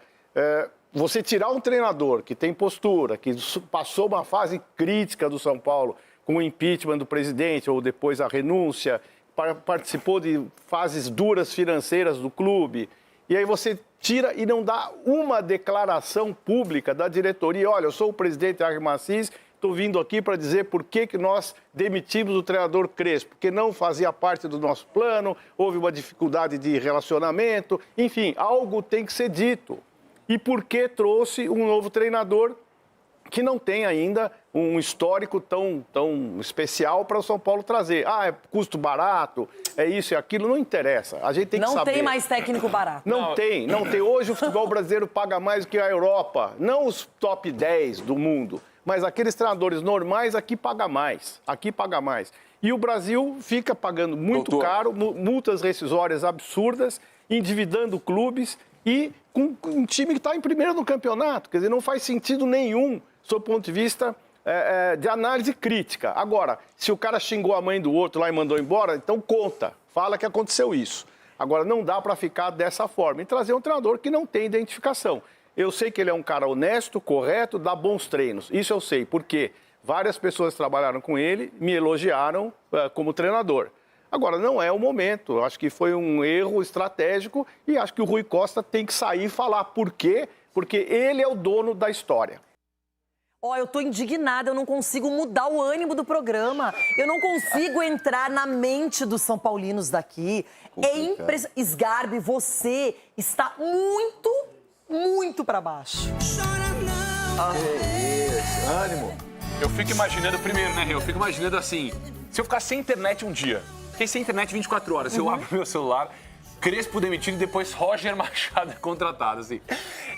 você tirar um treinador que tem postura, que passou uma fase crítica do São Paulo, com o impeachment do presidente ou depois a renúncia... participou de fases duras financeiras do clube, e aí você tira e não dá uma declaração pública da diretoria: olha, eu sou o presidente Argel Macis, estou vindo aqui para dizer por que nós demitimos o treinador Crespo, porque não fazia parte do nosso plano, houve uma dificuldade de relacionamento, enfim, algo tem que ser dito. E por que trouxe um novo treinador que não tem ainda um histórico tão especial para o São Paulo trazer? É custo barato, é isso e aquilo, não interessa. A gente tem que saber. Não tem mais técnico barato. Não tem. Hoje o futebol brasileiro paga mais do que a Europa. Não os top 10 do mundo, mas aqueles treinadores normais aqui paga mais. E o Brasil fica pagando muito caro, multas rescisórias absurdas, endividando clubes e com um time que está em primeiro no campeonato. Quer dizer, não faz sentido nenhum, sob o ponto de vista de análise crítica. Agora, se o cara xingou a mãe do outro lá e mandou embora, então conta, fala que aconteceu isso. Agora, não dá para ficar dessa forma e trazer um treinador que não tem identificação. Eu sei que ele é um cara honesto, correto, dá bons treinos. Isso eu sei, porque várias pessoas que trabalharam com ele me elogiaram como treinador. Agora, não é o momento. Eu acho que foi um erro estratégico e acho que o Rui Costa tem que sair e falar por quê, porque ele é o dono da história. Eu tô indignada, eu não consigo mudar o ânimo do programa. Eu não consigo entrar na mente dos São Paulinos daqui. É impressionante. Sgarbi, você está muito para baixo. Ânimo. Eu fico imaginando, primeiro, né, eu fico imaginando assim, se eu ficar sem internet um dia, fiquei sem internet 24 horas, se eu abro meu celular, Crespo demitido e depois Roger Machado contratado, assim.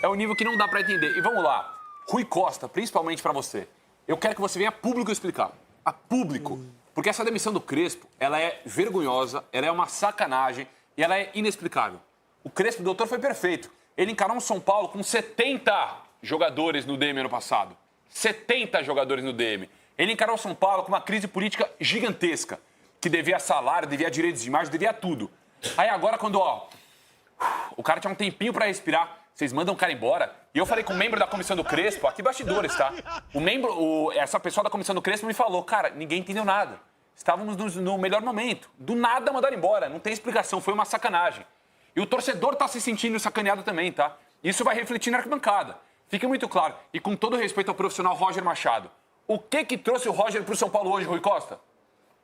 É um nível que não dá pra entender. E vamos lá. Rui Costa, principalmente pra você, eu quero que você venha a público explicar. A público. Porque essa demissão do Crespo, ela é vergonhosa, ela é uma sacanagem e ela é inexplicável. O Crespo, doutor, foi perfeito. Ele encarou um São Paulo com 70 jogadores no DM ano passado. 70 jogadores no DM. Ele encarou o São Paulo com uma crise política gigantesca, que devia salário, devia direitos de imagem, devia tudo. Aí agora, quando, o cara tinha um tempinho pra respirar, vocês mandam o cara embora. E eu falei com um membro da comissão do Crespo, aqui bastidores, tá? Essa pessoa da comissão do Crespo me falou, cara, ninguém entendeu nada. Estávamos no melhor momento. Do nada mandaram embora, não tem explicação, foi uma sacanagem. E o torcedor tá se sentindo sacaneado também, tá? Isso vai refletir na arquibancada. Fica muito claro. E com todo respeito ao profissional Roger Machado, o que trouxe o Roger pro São Paulo hoje, Rui Costa?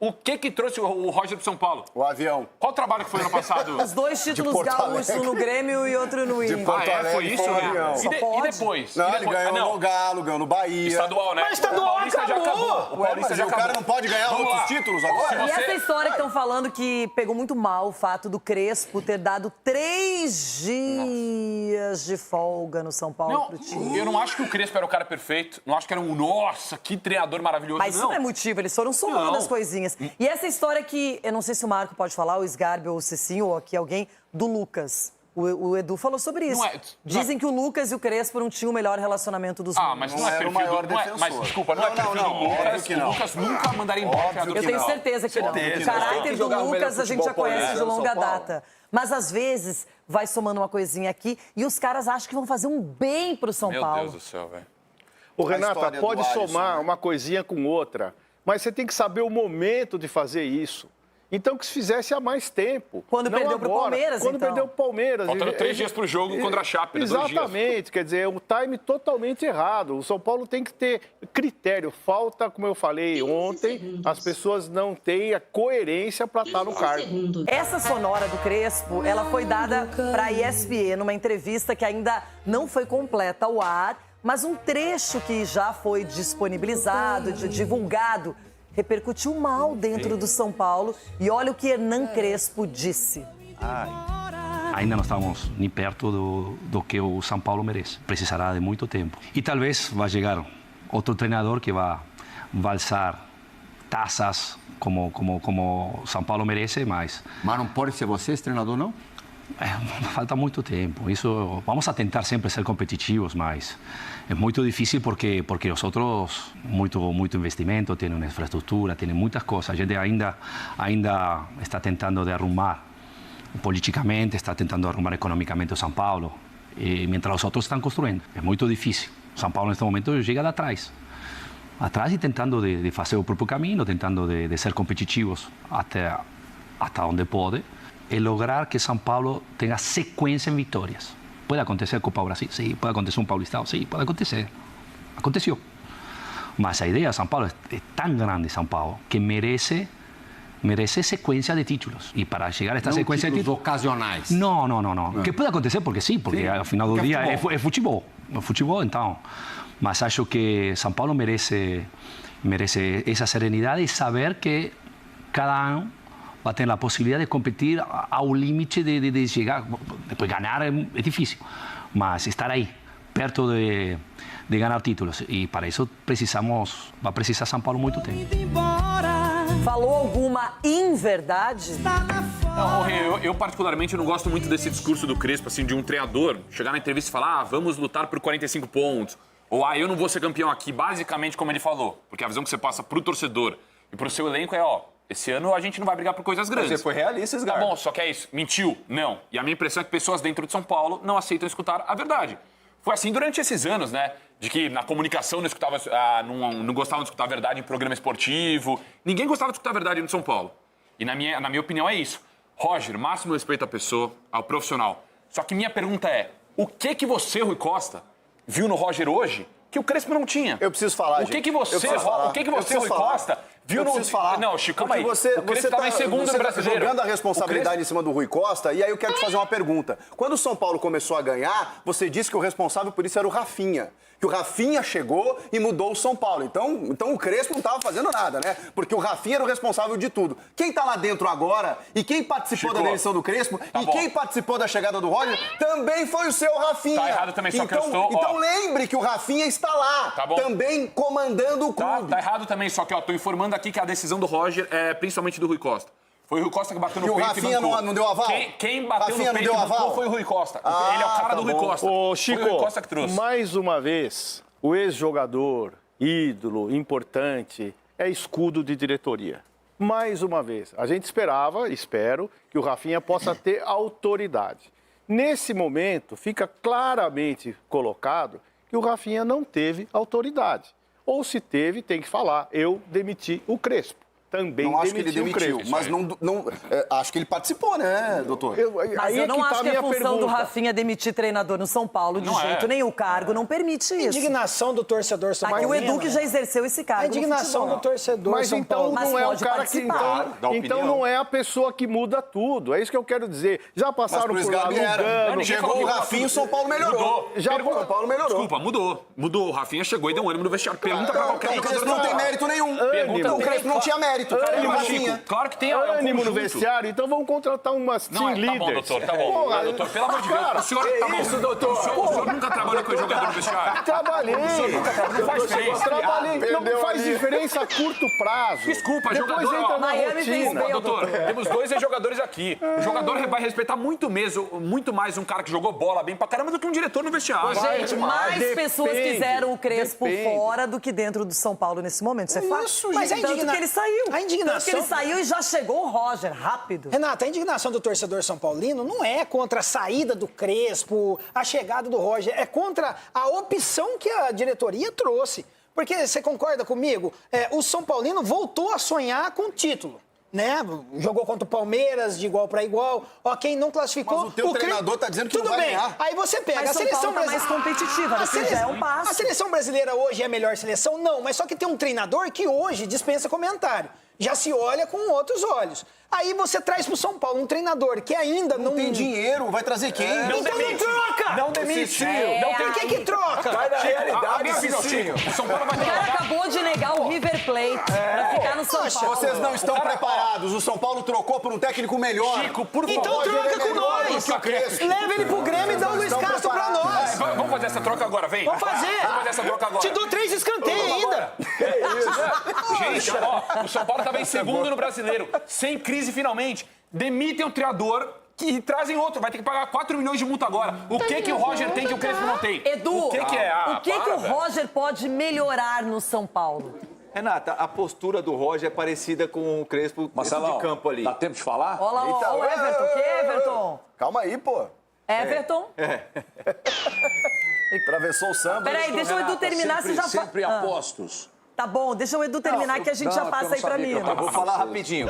O que trouxe o Roger pro São Paulo? O avião. Qual o trabalho que foi ano passado? Os 2 títulos gaúchos, um no Grêmio e outro no Inter. De Porto Alegre, foi isso, né? avião. E depois? Não, ele ganhou no Galo, ganhou no Bahia. Estadual, né? Mas estadual o Paulista já acabou. O Paulista já o acabou. cara não pode ganhar outros títulos agora? E essa história que estão falando que pegou muito mal o fato do Crespo ter dado 3 dias de folga no São Paulo pro time. Eu não acho que o Crespo era o cara perfeito. Não acho que era nossa, que treinador maravilhoso. Mas isso não é motivo, eles foram somando as coisinhas. E essa história que, eu não sei se o Marco pode falar, o Sgarbi ou o Cicinho, ou aqui alguém, do Lucas. O Edu falou sobre isso. Dizem que o Lucas e o Crespo não tinham o melhor relacionamento dos mundos. Mas não é perfil o maior defensor. Mas, desculpa, não é perfil do Lucas. O Lucas nunca mandaria embora. Eu tenho certeza que não. O caráter do Lucas a gente já conhece de longa data. Mas, às vezes, vai somando uma coisinha aqui e os caras acham que vão fazer um bem pro São Paulo. Meu Deus do céu, velho. Ô, Renata, pode somar uma coisinha com outra, mas você tem que saber o momento de fazer isso. Então, que se fizesse há mais tempo. Quando perdeu pro Palmeiras, Quando perdeu pro Palmeiras. Faltando 3 dias pro jogo contra a Chape, né? 2 dias. Exatamente. Quer dizer, o time totalmente errado. O São Paulo tem que ter critério. Falta, como eu falei ontem, as pessoas não têm a coerência para estar no cargo. Essa sonora do Crespo, ela foi dada para a ESPN numa entrevista que ainda não foi completa ao ar, mas um trecho que já foi disponibilizado, divulgado, repercutiu mal dentro do São Paulo. E olha o que Hernan Crespo disse. Ainda não estamos nem perto do que o São Paulo merece. Precisará de muito tempo. E talvez vai chegar outro treinador que vai alçar taças como São Paulo merece, mas não pode ser você esse treinador, não? Falta muito tempo. Isso, vamos a tentar sempre ser competitivos, mas é muito difícil porque os outros muito investimento, têm uma infraestrutura, têm muitas coisas. A gente ainda está tentando de arrumar politicamente, está tentando arrumar economicamente o São Paulo, mientras os outros estão construindo. É muito difícil. O São Paulo neste momento chega de atrás e tentando de fazer o próprio caminho, tentando de ser competitivos até onde pode. É lograr que São Paulo tenha sequência em vitórias. Pode acontecer Copa do Brasil, sim. Pode acontecer um Paulistão, sim. Pode acontecer. Aconteceu. Mas a ideia de São Paulo é tão grande, São Paulo, que merece sequência de títulos. E para chegar a esta sequência de títulos ocasionais. Não. Que pode acontecer porque sim, porque ao final do dia é futebol. É futebol, então. Mas acho que São Paulo merece essa serenidade e saber que cada ano va a tener la posibilidad de competir ao limite de chegar. Depois ganhar é difícil, mas estar aí, perto de ganhar títulos. E para isso vai precisar São Paulo muito tempo. Falou alguma inverdade? Não, eu particularmente não gosto muito desse discurso do Crespo, assim, de um treinador chegar na entrevista e falar, vamos lutar por 45 pontos. Ou, eu não vou ser campeão aqui, basicamente como ele falou. Porque a visão que você passa pro torcedor e pro seu elenco é, esse ano a gente não vai brigar por coisas grandes. Você foi realista, Sgar. Tá bom, só que é isso. Mentiu? Não. E a minha impressão é que pessoas dentro de São Paulo não aceitam escutar a verdade. Foi assim durante esses anos, né? De que na comunicação não gostavam de escutar a verdade em programa esportivo. Ninguém gostava de escutar a verdade no São Paulo. E na minha opinião é isso. Roger, máximo respeito à pessoa, ao profissional. Só que minha pergunta é, o que você, Rui Costa, viu no Roger hoje que o Crespo não tinha? Eu preciso falar, O que você, Rui Costa, Viu eu preciso falar. Não, Chico, calma aí. Você, O Crespo tava em segundo no Brasileiro. Jogando a responsabilidade em cima do Rui Costa, e aí eu quero te fazer uma pergunta. Quando o São Paulo começou a ganhar, você disse que o responsável por isso era o Rafinha. Que o Rafinha chegou e mudou o São Paulo. Então o Crespo não estava fazendo nada, né? Porque o Rafinha era o responsável de tudo. Quem está lá dentro agora e quem participou da eleição do Crespo quem participou da chegada do Roger também foi o seu Rafinha. Tá errado também, só que eu estou... Então lembre que o Rafinha está lá, também comandando o clube. Tá errado também, só que estou informando aqui que a decisão do Roger é principalmente do Rui Costa. Foi o Rui Costa que bateu no peito e Rafinha não deu aval? Quem bateu no peito e bancou foi o Rui Costa. Ele é o cara do Rui Costa. Ô, Chico, foi o Rui Costa que trouxe. Mais uma vez, o ex-jogador, ídolo, importante, é escudo de diretoria. Mais uma vez. A gente espero, que o Rafinha possa ter autoridade. Nesse momento, fica claramente colocado que o Rafinha não teve autoridade. Ou se teve, tem que falar, eu demiti o Crespo. Também não acho que ele demitiu, mas acho que ele participou, né, doutor? Mas eu não acho que é função do Rafinha demitir treinador no São Paulo de jeito nenhum. O cargo não permite isso. A indignação do torcedor São Paulo. Aqui o Edu que já exerceu esse cargo. A indignação do torcedor São Paulo. Mas não é o cara que então não é a pessoa que muda tudo. É isso que eu quero dizer. Já passaram por lá Lugano. Chegou o Rafinha, o São Paulo melhorou. O São Paulo melhorou. Desculpa, mudou. O Rafinha chegou e deu um ânimo no vestiário. Pergunta pra qualquer jogador. Não tem mérito nenhum. O Crespo não tinha mérito. Claro que tem ânimo no vestiário, então vamos contratar umas team leaders. Tá bom, doutor, tá bom. Porra, doutor, pelo amor de Deus. O senhor, tá bom. Isso, doutor. O senhor nunca trabalhou com jogador no vestiário? Trabalhei. O senhor nunca trabalhou. Não faz diferença. Trabalhei. Não faz diferença a curto prazo. Desculpa, depois jogador... entra na rotina. Doutor, temos 2 jogadores aqui. O jogador vai respeitar muito mais um cara que jogou bola bem pra caramba do que um diretor no vestiário. Gente, mais pessoas quiseram o Crespo fora do que dentro do São Paulo nesse momento. Isso é fácil. Mas tanto que ele saiu. A indignação... Tanto que ele saiu e já chegou o Roger, rápido. Renata, a indignação do torcedor São Paulino não é contra a saída do Crespo, a chegada do Roger, é contra a opção que a diretoria trouxe. Porque, você concorda comigo? O São Paulino voltou a sonhar com o título. Né? Jogou contra o Palmeiras de igual para igual. Quem não classificou... Mas o teu treinador tá dizendo que não vai ganhar. Aí você pega mas a seleção brasileira mais competitiva, já é um passo. A seleção brasileira hoje é a melhor seleção? Não, mas só que tem um treinador que hoje dispensa comentário. Já se olha com outros olhos. Aí você traz pro São Paulo um treinador que ainda não tem dinheiro, vai trazer quem? Então não troca! Não demite! Por que troca? Vai na realidade, o São Paulo vai O cara acabou de negar o River Plate pra ficar no São Paulo. Vocês não estão preparados. O São Paulo trocou por um técnico melhor. Chico, por favor. Então troca com nós! Leva ele pro Grêmio e dá o Luiz Castro pra nós! Vamos fazer essa troca agora, vem. Vamos fazer! Vamos fazer essa troca agora. Te dou 3 escanteios ainda! Gente, o São Paulo tava em segundo no Brasileiro. Sem crise finalmente. Demitem o treinador e trazem outro. Vai ter que pagar 4 milhões de multa agora. O que o Roger tem que o Crespo não tem? Edu, o que é? O que o Roger pode melhorar no São Paulo? Renata, a postura do Roger é parecida com o Crespo Marcelão, de campo ali. Dá tempo de falar? Olha lá, o Everton. Que Everton? Calma aí, pô. Everton? Atravessou o samba. Peraí, deixa o Edu terminar. Sempre, você já sempre apostos. Tá bom, deixa o Edu terminar que a gente já passa aí pra mim. Eu vou falar rapidinho.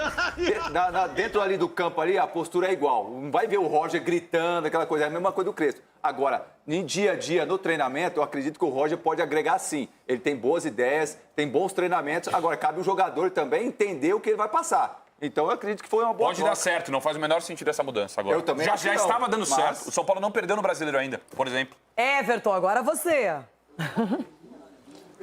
Dentro ali do campo ali, a postura é igual. Não vai ver o Roger gritando, aquela coisa. É a mesma coisa do Crespo. Agora, em dia a dia, no treinamento, eu acredito que o Roger pode agregar sim. Ele tem boas ideias, tem bons treinamentos. Agora, cabe o jogador também entender o que ele vai passar. Então, eu acredito que foi uma boa Pode dar certo, não faz o menor sentido essa mudança agora. Eu também já acho que não, estava dando mas... certo. O São Paulo não perdeu no Brasileiro ainda, por exemplo. Everton, agora você.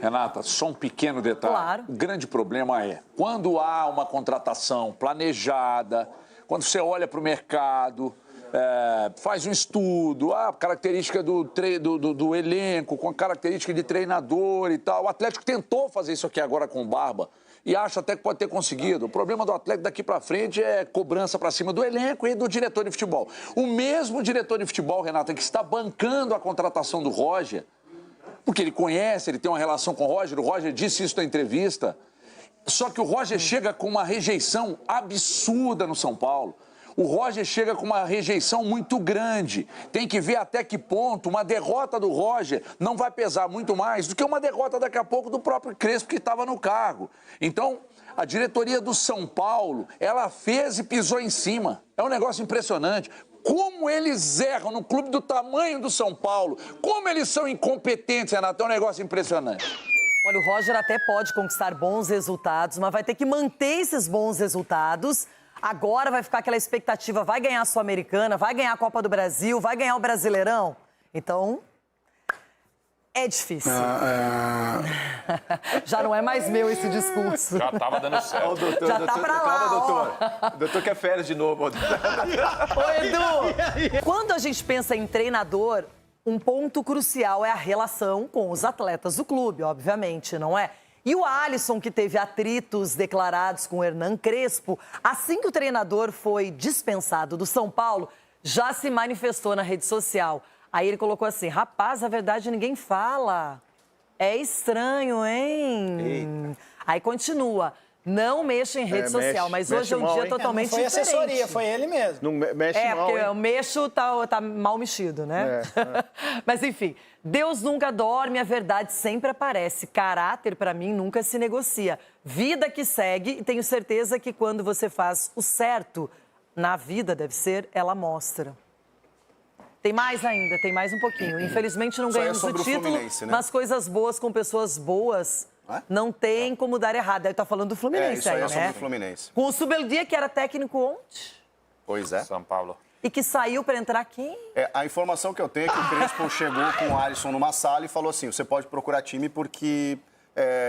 Renata, só um pequeno detalhe. Claro. O grande problema é, quando há uma contratação planejada, quando você olha para o mercado, faz um estudo, a característica do elenco, com a característica de treinador e tal. O Atlético tentou fazer isso aqui agora com o Barba e acha até que pode ter conseguido. O problema do Atlético daqui para frente é cobrança para cima do elenco e do diretor de futebol. O mesmo diretor de futebol, Renata, que está bancando a contratação do Roger, porque ele conhece, ele tem uma relação com o Roger disse isso na entrevista. Só que o Roger chega com uma rejeição absurda no São Paulo. O Roger chega com uma rejeição muito grande. Tem que ver até que ponto uma derrota do Roger não vai pesar muito mais do que uma derrota daqui a pouco do próprio Crespo que estava no cargo. Então, a diretoria do São Paulo, ela fez e pisou em cima. É um negócio impressionante. Como eles erram no clube do tamanho do São Paulo. Como eles são incompetentes, Renato. É um negócio impressionante. Olha, o Roger até pode conquistar bons resultados, mas vai ter que manter esses bons resultados. Agora vai ficar aquela expectativa, vai ganhar a Sul-Americana, vai ganhar a Copa do Brasil, vai ganhar o Brasileirão. Então, é difícil. Já não é mais meu esse discurso. Já tava dando certo. Ó, doutor, Já tá pra lá, doutor. O doutor quer férias de novo. Ô, Edu, quando a gente pensa em treinador, um ponto crucial é a relação com os atletas do clube, obviamente, não é? E o Alisson, que teve atritos declarados com o Hernan Crespo, assim que o treinador foi dispensado do São Paulo, já se manifestou na rede social. Aí ele colocou assim, rapaz, a verdade ninguém fala. É estranho, hein? Eita. Aí continua. Não mexa em rede social, mas hoje é um dia totalmente foi diferente. assessoria, foi ele mesmo. Não mexe mal, porque hein? o mexo tá mal mexido, né? Mas enfim, Deus nunca dorme, a verdade sempre aparece. Caráter, pra mim, nunca se negocia. Vida que segue, e tenho certeza que quando você faz o certo, na vida deve ser, ela mostra. Tem mais ainda, tem mais um pouquinho. Infelizmente não ganhamos o título, mas coisas boas com pessoas boas não tem como dar errado. Aí tá falando do Fluminense isso aí, né? sobre o Fluminense. Com o Subeldia, que era técnico ontem. Pois é. São Paulo. E que saiu para entrar quem? A informação que eu tenho é que o Crespo chegou com o Alisson numa sala e falou assim, você pode procurar time porque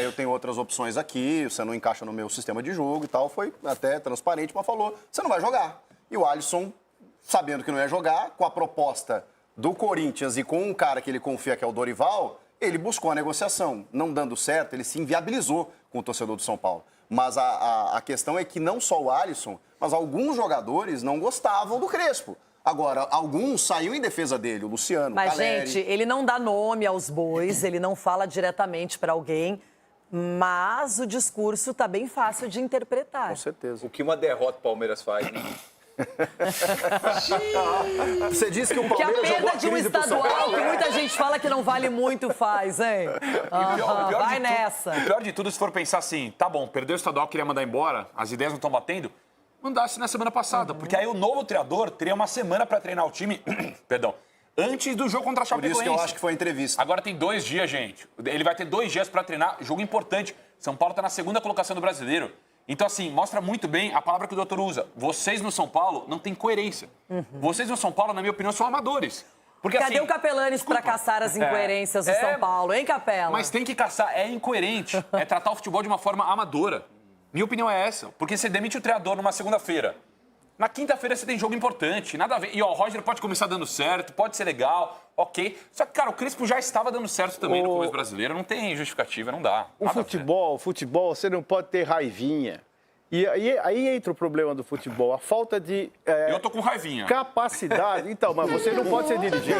eu tenho outras opções aqui, você não encaixa no meu sistema de jogo e tal. Foi até transparente, mas falou, você não vai jogar. E o Alisson, sabendo que não ia jogar, com a proposta do Corinthians e com um cara que ele confia que é o Dorival, ele buscou a negociação. Não dando certo, ele se inviabilizou com o torcedor do São Paulo. Mas a questão é que não só o Alisson, mas alguns jogadores não gostavam do Crespo. Agora, alguns saíram em defesa dele, o Luciano, Mas, o Caleri. gente, ele não dá nome aos bois, ele não fala diretamente para alguém, mas o discurso tá bem fácil de interpretar. Com certeza. O que uma derrota o Palmeiras faz, né? Você disse que o Que a Palmeiras jogou perda a de um crise pro São estadual, Paulo. que muita gente fala que não vale muito, faz, hein? Vai nessa. O pior de tudo, se for pensar assim, tá bom, perdeu o estadual, queria mandar embora, as ideias não estão batendo, mandasse na semana passada, porque aí o novo treinador teria uma semana para treinar o time, perdão, antes do jogo contra a Chapecoense. Por isso que eu acho que foi a entrevista. Agora tem 2 dias, gente. Ele vai ter 2 dias para treinar, jogo importante. São Paulo tá na segunda colocação do Brasileiro. Então, assim, mostra muito bem a palavra que o doutor usa. Vocês no São Paulo não têm coerência. Vocês no São Paulo, na minha opinião, são amadores. Porque, Cadê assim, o Capelanes para caçar as incoerências do São Paulo, hein, Capela? Mas tem que caçar, é incoerente. É tratar o futebol de uma forma amadora. Minha opinião é essa. Porque você demite o treinador numa segunda-feira. Na quinta-feira você tem jogo importante, nada a ver. E ó, o Roger pode começar dando certo, pode ser legal, ok. Só que, cara, o Crespo já estava dando certo também no começo brasileiro. Não tem justificativa, não dá. O futebol, você não pode ter raivinha. E aí entra o problema do futebol, a falta de eu tô com raivinha. Capacidade. Então, mas você não pode ser dirigente.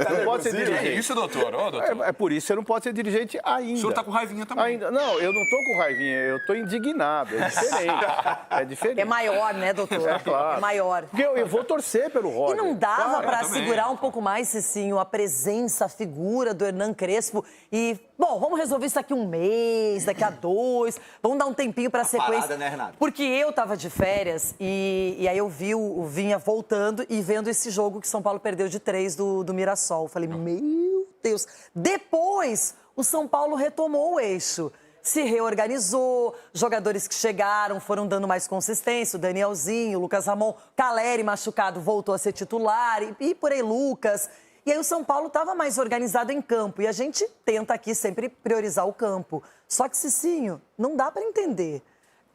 Não pode ser dirigente. É isso, doutor? Ô, doutor. É por isso que você não pode ser dirigente ainda. O senhor tá com raivinha também. Ainda. Não, eu não tô com raivinha, eu tô indignado. É diferente. É diferente. É maior, né, doutor? É claro. É maior. Porque eu vou torcer pelo Roger. E não dava Claro. para segurar um pouco mais, Cicinho, a presença, a figura do Hernan Crespo e, bom, vamos resolver isso daqui 1 mês, daqui a 2, vamos dar um tempinho para a sequência. Parada, né, Renato? Porque eu tava de férias e aí eu vi o Vinha voltando e vendo esse jogo que São Paulo perdeu de 3 do Mirassol. Eu falei, meu Deus. Depois, o São Paulo retomou o eixo. Se reorganizou, jogadores que chegaram foram dando mais consistência, o Danielzinho, o Lucas Ramon, Caleri machucado voltou a ser titular e por aí Lucas. E aí o São Paulo estava mais organizado em campo e a gente tenta aqui sempre priorizar o campo. Só que, Cicinho, não dá para entender.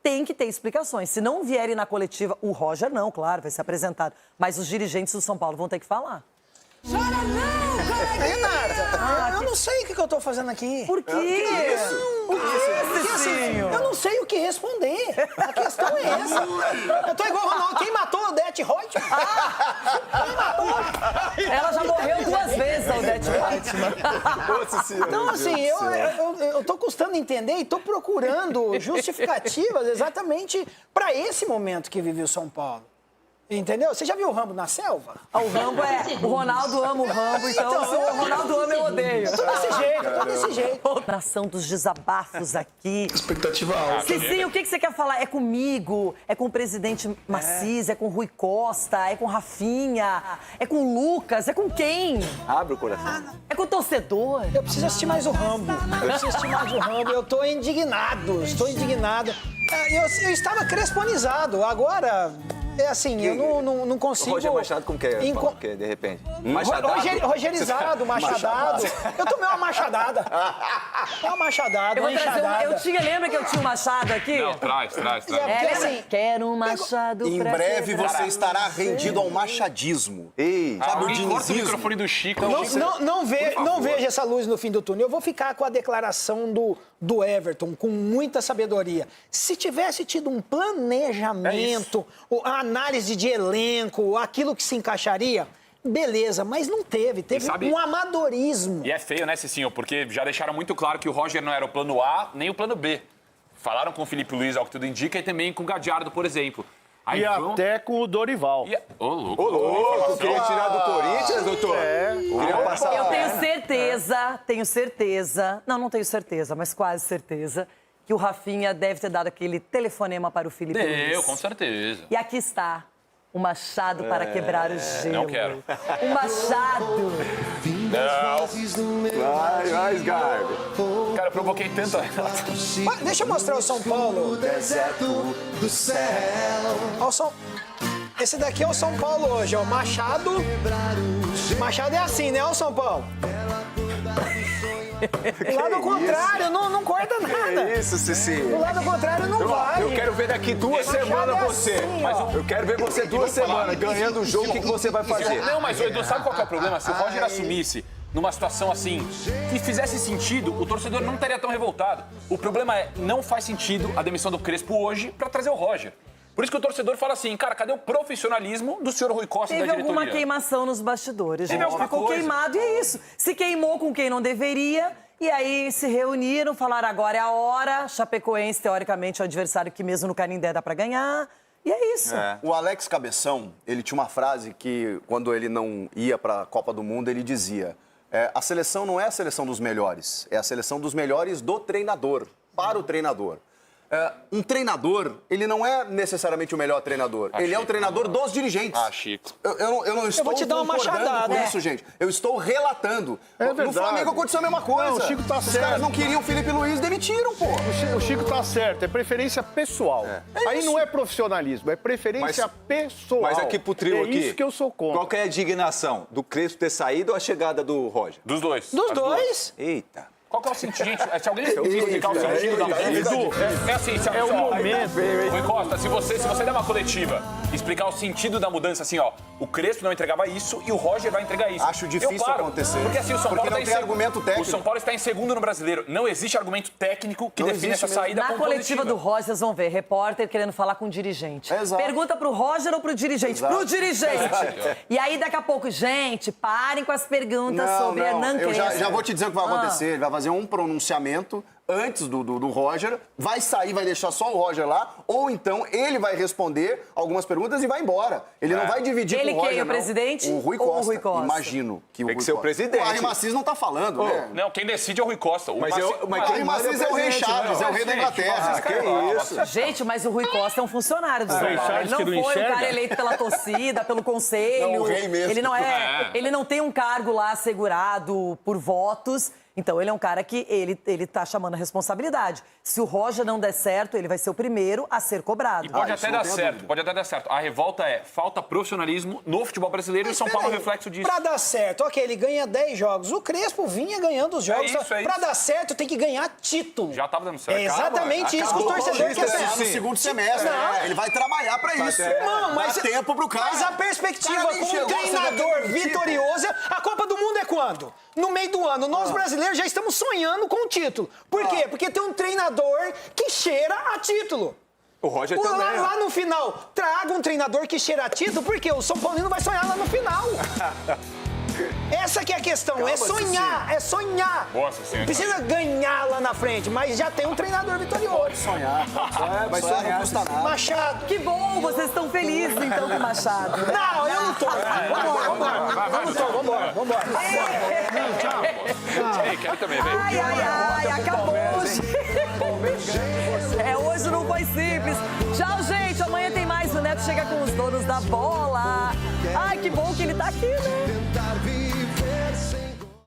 Tem que ter explicações. Se não vierem na coletiva, o Roger não, claro, vai ser apresentado. Mas os dirigentes do São Paulo vão ter que falar. Renata, eu não sei o que eu tô fazendo aqui. Por quê? Porque, assim, eu não sei o que responder. A questão é essa. Eu tô igual o Ronaldo. Quem matou a Odete Reutemann? Quem matou? Ela já morreu 2 vezes, a Odete Reutemann. Então, assim, eu tô custando entender e tô procurando justificativas exatamente para esse momento que vive o São Paulo. Entendeu? Você já viu o Rambo na selva? O Rambo o Ronaldo ama o Rambo, então se o Ronaldo ama, eu odeio. Eu tô desse jeito, eu tô desse jeito. Nação dos desabafos aqui. Expectativa alta. Cicinho, o que você quer falar? É comigo? É com o presidente Macis? É com o Rui Costa? É com o Rafinha? É com o Lucas? É com quem? Abre o coração. É com o torcedor? Eu preciso assistir mais o Rambo. Eu tô indignado, estou indignado. Eu estava cresponizado, agora... É assim, eu não consigo... O Roger Machado como que é? Fala o quê, de repente? Rogerizado, machadado. Eu tomei uma machadada. Uma machadada, uma enxadada. Lembra que eu tinha um machado aqui? Não, traz. Assim, quero um machado em pra breve quebrar. você estará rendido ao machadismo. Sabe o o dinizismo? microfone do Chico. Não vejo essa luz no fim do túnel. Eu vou ficar com a declaração do Everton, com muita sabedoria. Se tivesse tido um planejamento, a análise de elenco, aquilo que se encaixaria, beleza, mas não teve um amadorismo. E é feio, né, Cicinho? Porque já deixaram muito claro que o Roger não era o plano A nem o plano B. Falaram com o Felipe Luiz, ao que tudo indica, e também com o Gadiardo, por exemplo. Aí até com o Dorival. Ô, louco. Queria tirar do Corinthians, doutor? Eu tenho certeza, não tenho certeza, mas quase certeza, que o Rafinha deve ter dado aquele telefonema para o Felipe Luiz. Com certeza. E aqui está, o machado para quebrar o gelo. Não quero. O machado. Vai, Sgarbi. Cara, eu provoquei tanto. Deixa eu mostrar o São Paulo. Deserto do céu. Esse daqui é o São Paulo hoje, ó. Machado é assim, né, o São Paulo? O lado contrário, não corta nada. É isso, Cicinho. O lado contrário não vai. Eu quero ver daqui 2 semanas você. Assim, eu quero ver você 2 semanas ganhando o jogo. O que você vai fazer? Não, mas Edu, sabe qual que é o problema? Se o Roger assumisse numa situação assim, que fizesse sentido, o torcedor não estaria tão revoltado. O problema é, não faz sentido a demissão do Crespo hoje pra trazer o Roger. Por isso que o torcedor fala assim, cara, cadê o profissionalismo do senhor Rui Costa e da diretoria? Teve alguma queimação nos bastidores, gente. Ficou coisa. queimado e é isso. Se queimou com quem não deveria, e aí se reuniram, falaram agora é a hora. Chapecoense, teoricamente, é o adversário que mesmo no Canindé dá pra ganhar. E é isso. O Alex Cabeção, ele tinha uma frase que, quando ele não ia pra Copa do Mundo, ele dizia... a seleção não é a seleção dos melhores, é a seleção dos melhores do treinador, para o treinador. Um treinador, ele não é necessariamente o melhor treinador. Ele é o treinador dos dirigentes. Chico. Eu não estou vou te dar uma machadada com isso, gente. Eu estou relatando. Verdade. No Flamengo aconteceu a mesma coisa. Não, o Chico tá Os certo. caras não queriam o Felipe Luiz, demitiram, pô. O Chico tá certo, é preferência pessoal. Aí não é profissionalismo, é preferência pessoal. Mas aqui pro trio aqui. É isso que eu sou contra. Qual que é a indignação? Do Crespo ter saído ou a chegada do Roger? Dos dois. Dos dois? Eita. Qual que é o sentido? Gente, se alguém explicar o sentido da mudança... É assim, é o momento. Rui Costa, se você der uma coletiva, explicar o sentido da mudança, assim, ó, o Crespo não entregava isso e o Roger vai entregar isso. Acho difícil acontecer. Porque assim, o São Paulo não tem argumento técnico. O São Paulo está em segundo no Brasileiro. Não existe argumento técnico que define essa saída Na coletiva do Roger, vocês vão ver, repórter querendo falar com o dirigente. Exato. Pergunta pro Roger ou pro dirigente? Exato. Pro dirigente. E aí, daqui a pouco, gente, parem com as perguntas sobre Hernan Eu Crespo. já vou te dizer o que vai acontecer. Ele vai fazer um pronunciamento antes do Roger, vai sair, vai deixar só o Roger lá, ou então ele vai responder algumas perguntas e vai embora. Ele não vai dividir com o Roger, Ele quem? O presidente? O Rui ou Costa. o Rui Costa? Imagino que o Tem que Rui ser o Costa. presidente. O Ari Macis não tá falando, né? Não, quem decide é o Rui Costa. O Ari Macis é o rei Charles, é o rei da Inglaterra. Que isso? Gente, mas o Rui Costa é um funcionário do São Paulo. Charles Ele que não não foi um enxerga? cara eleito pela torcida, pelo conselho. Não, o rei mesmo. Ele não tem um cargo lá assegurado por votos. Então, ele é um cara que ele tá chamando a responsabilidade. Se o Roger não der certo, ele vai ser o primeiro a ser cobrado. E pode até dar certo, A revolta é falta profissionalismo no futebol brasileiro e o São Paulo é um reflexo disso. Pra dar certo, ok, ele ganha 10 jogos. O Crespo vinha ganhando os jogos. Pra dar certo, tem que ganhar título. Já tava dando certo. É exatamente isso que os torcedores querem. No segundo semestre. Ele vai trabalhar pra isso. Não, mas dá tempo pro cara. Mas a perspectiva Cara, nem com um chegou, treinador você vai vitorioso, a Copa do Mundo é quando? No meio do ano. Nós brasileiros já estamos sonhando com o título. Por quê? Porque tem um treinador que cheira a título. O Roger também. Lá no final, traga um treinador que cheira a título, porque o São Paulino vai sonhar lá no final. Essa que é a questão, Calma, é sonhar, é sonhar. Nossa Senhora. Precisa ganhar lá na frente, mas já tem um treinador vitorioso. Sonhar. Vai sonhar, não custa nada. Machado. Que bom, vocês estão felizes então com o Machado. Não, eu não tô. Vambora. Ei, quero também, vem. Ai, acabou. Hoje não foi simples. Tchau, gente. Amanhã tem mais. O Neto chega com os donos da bola. Ai, que bom que ele tá aqui, né?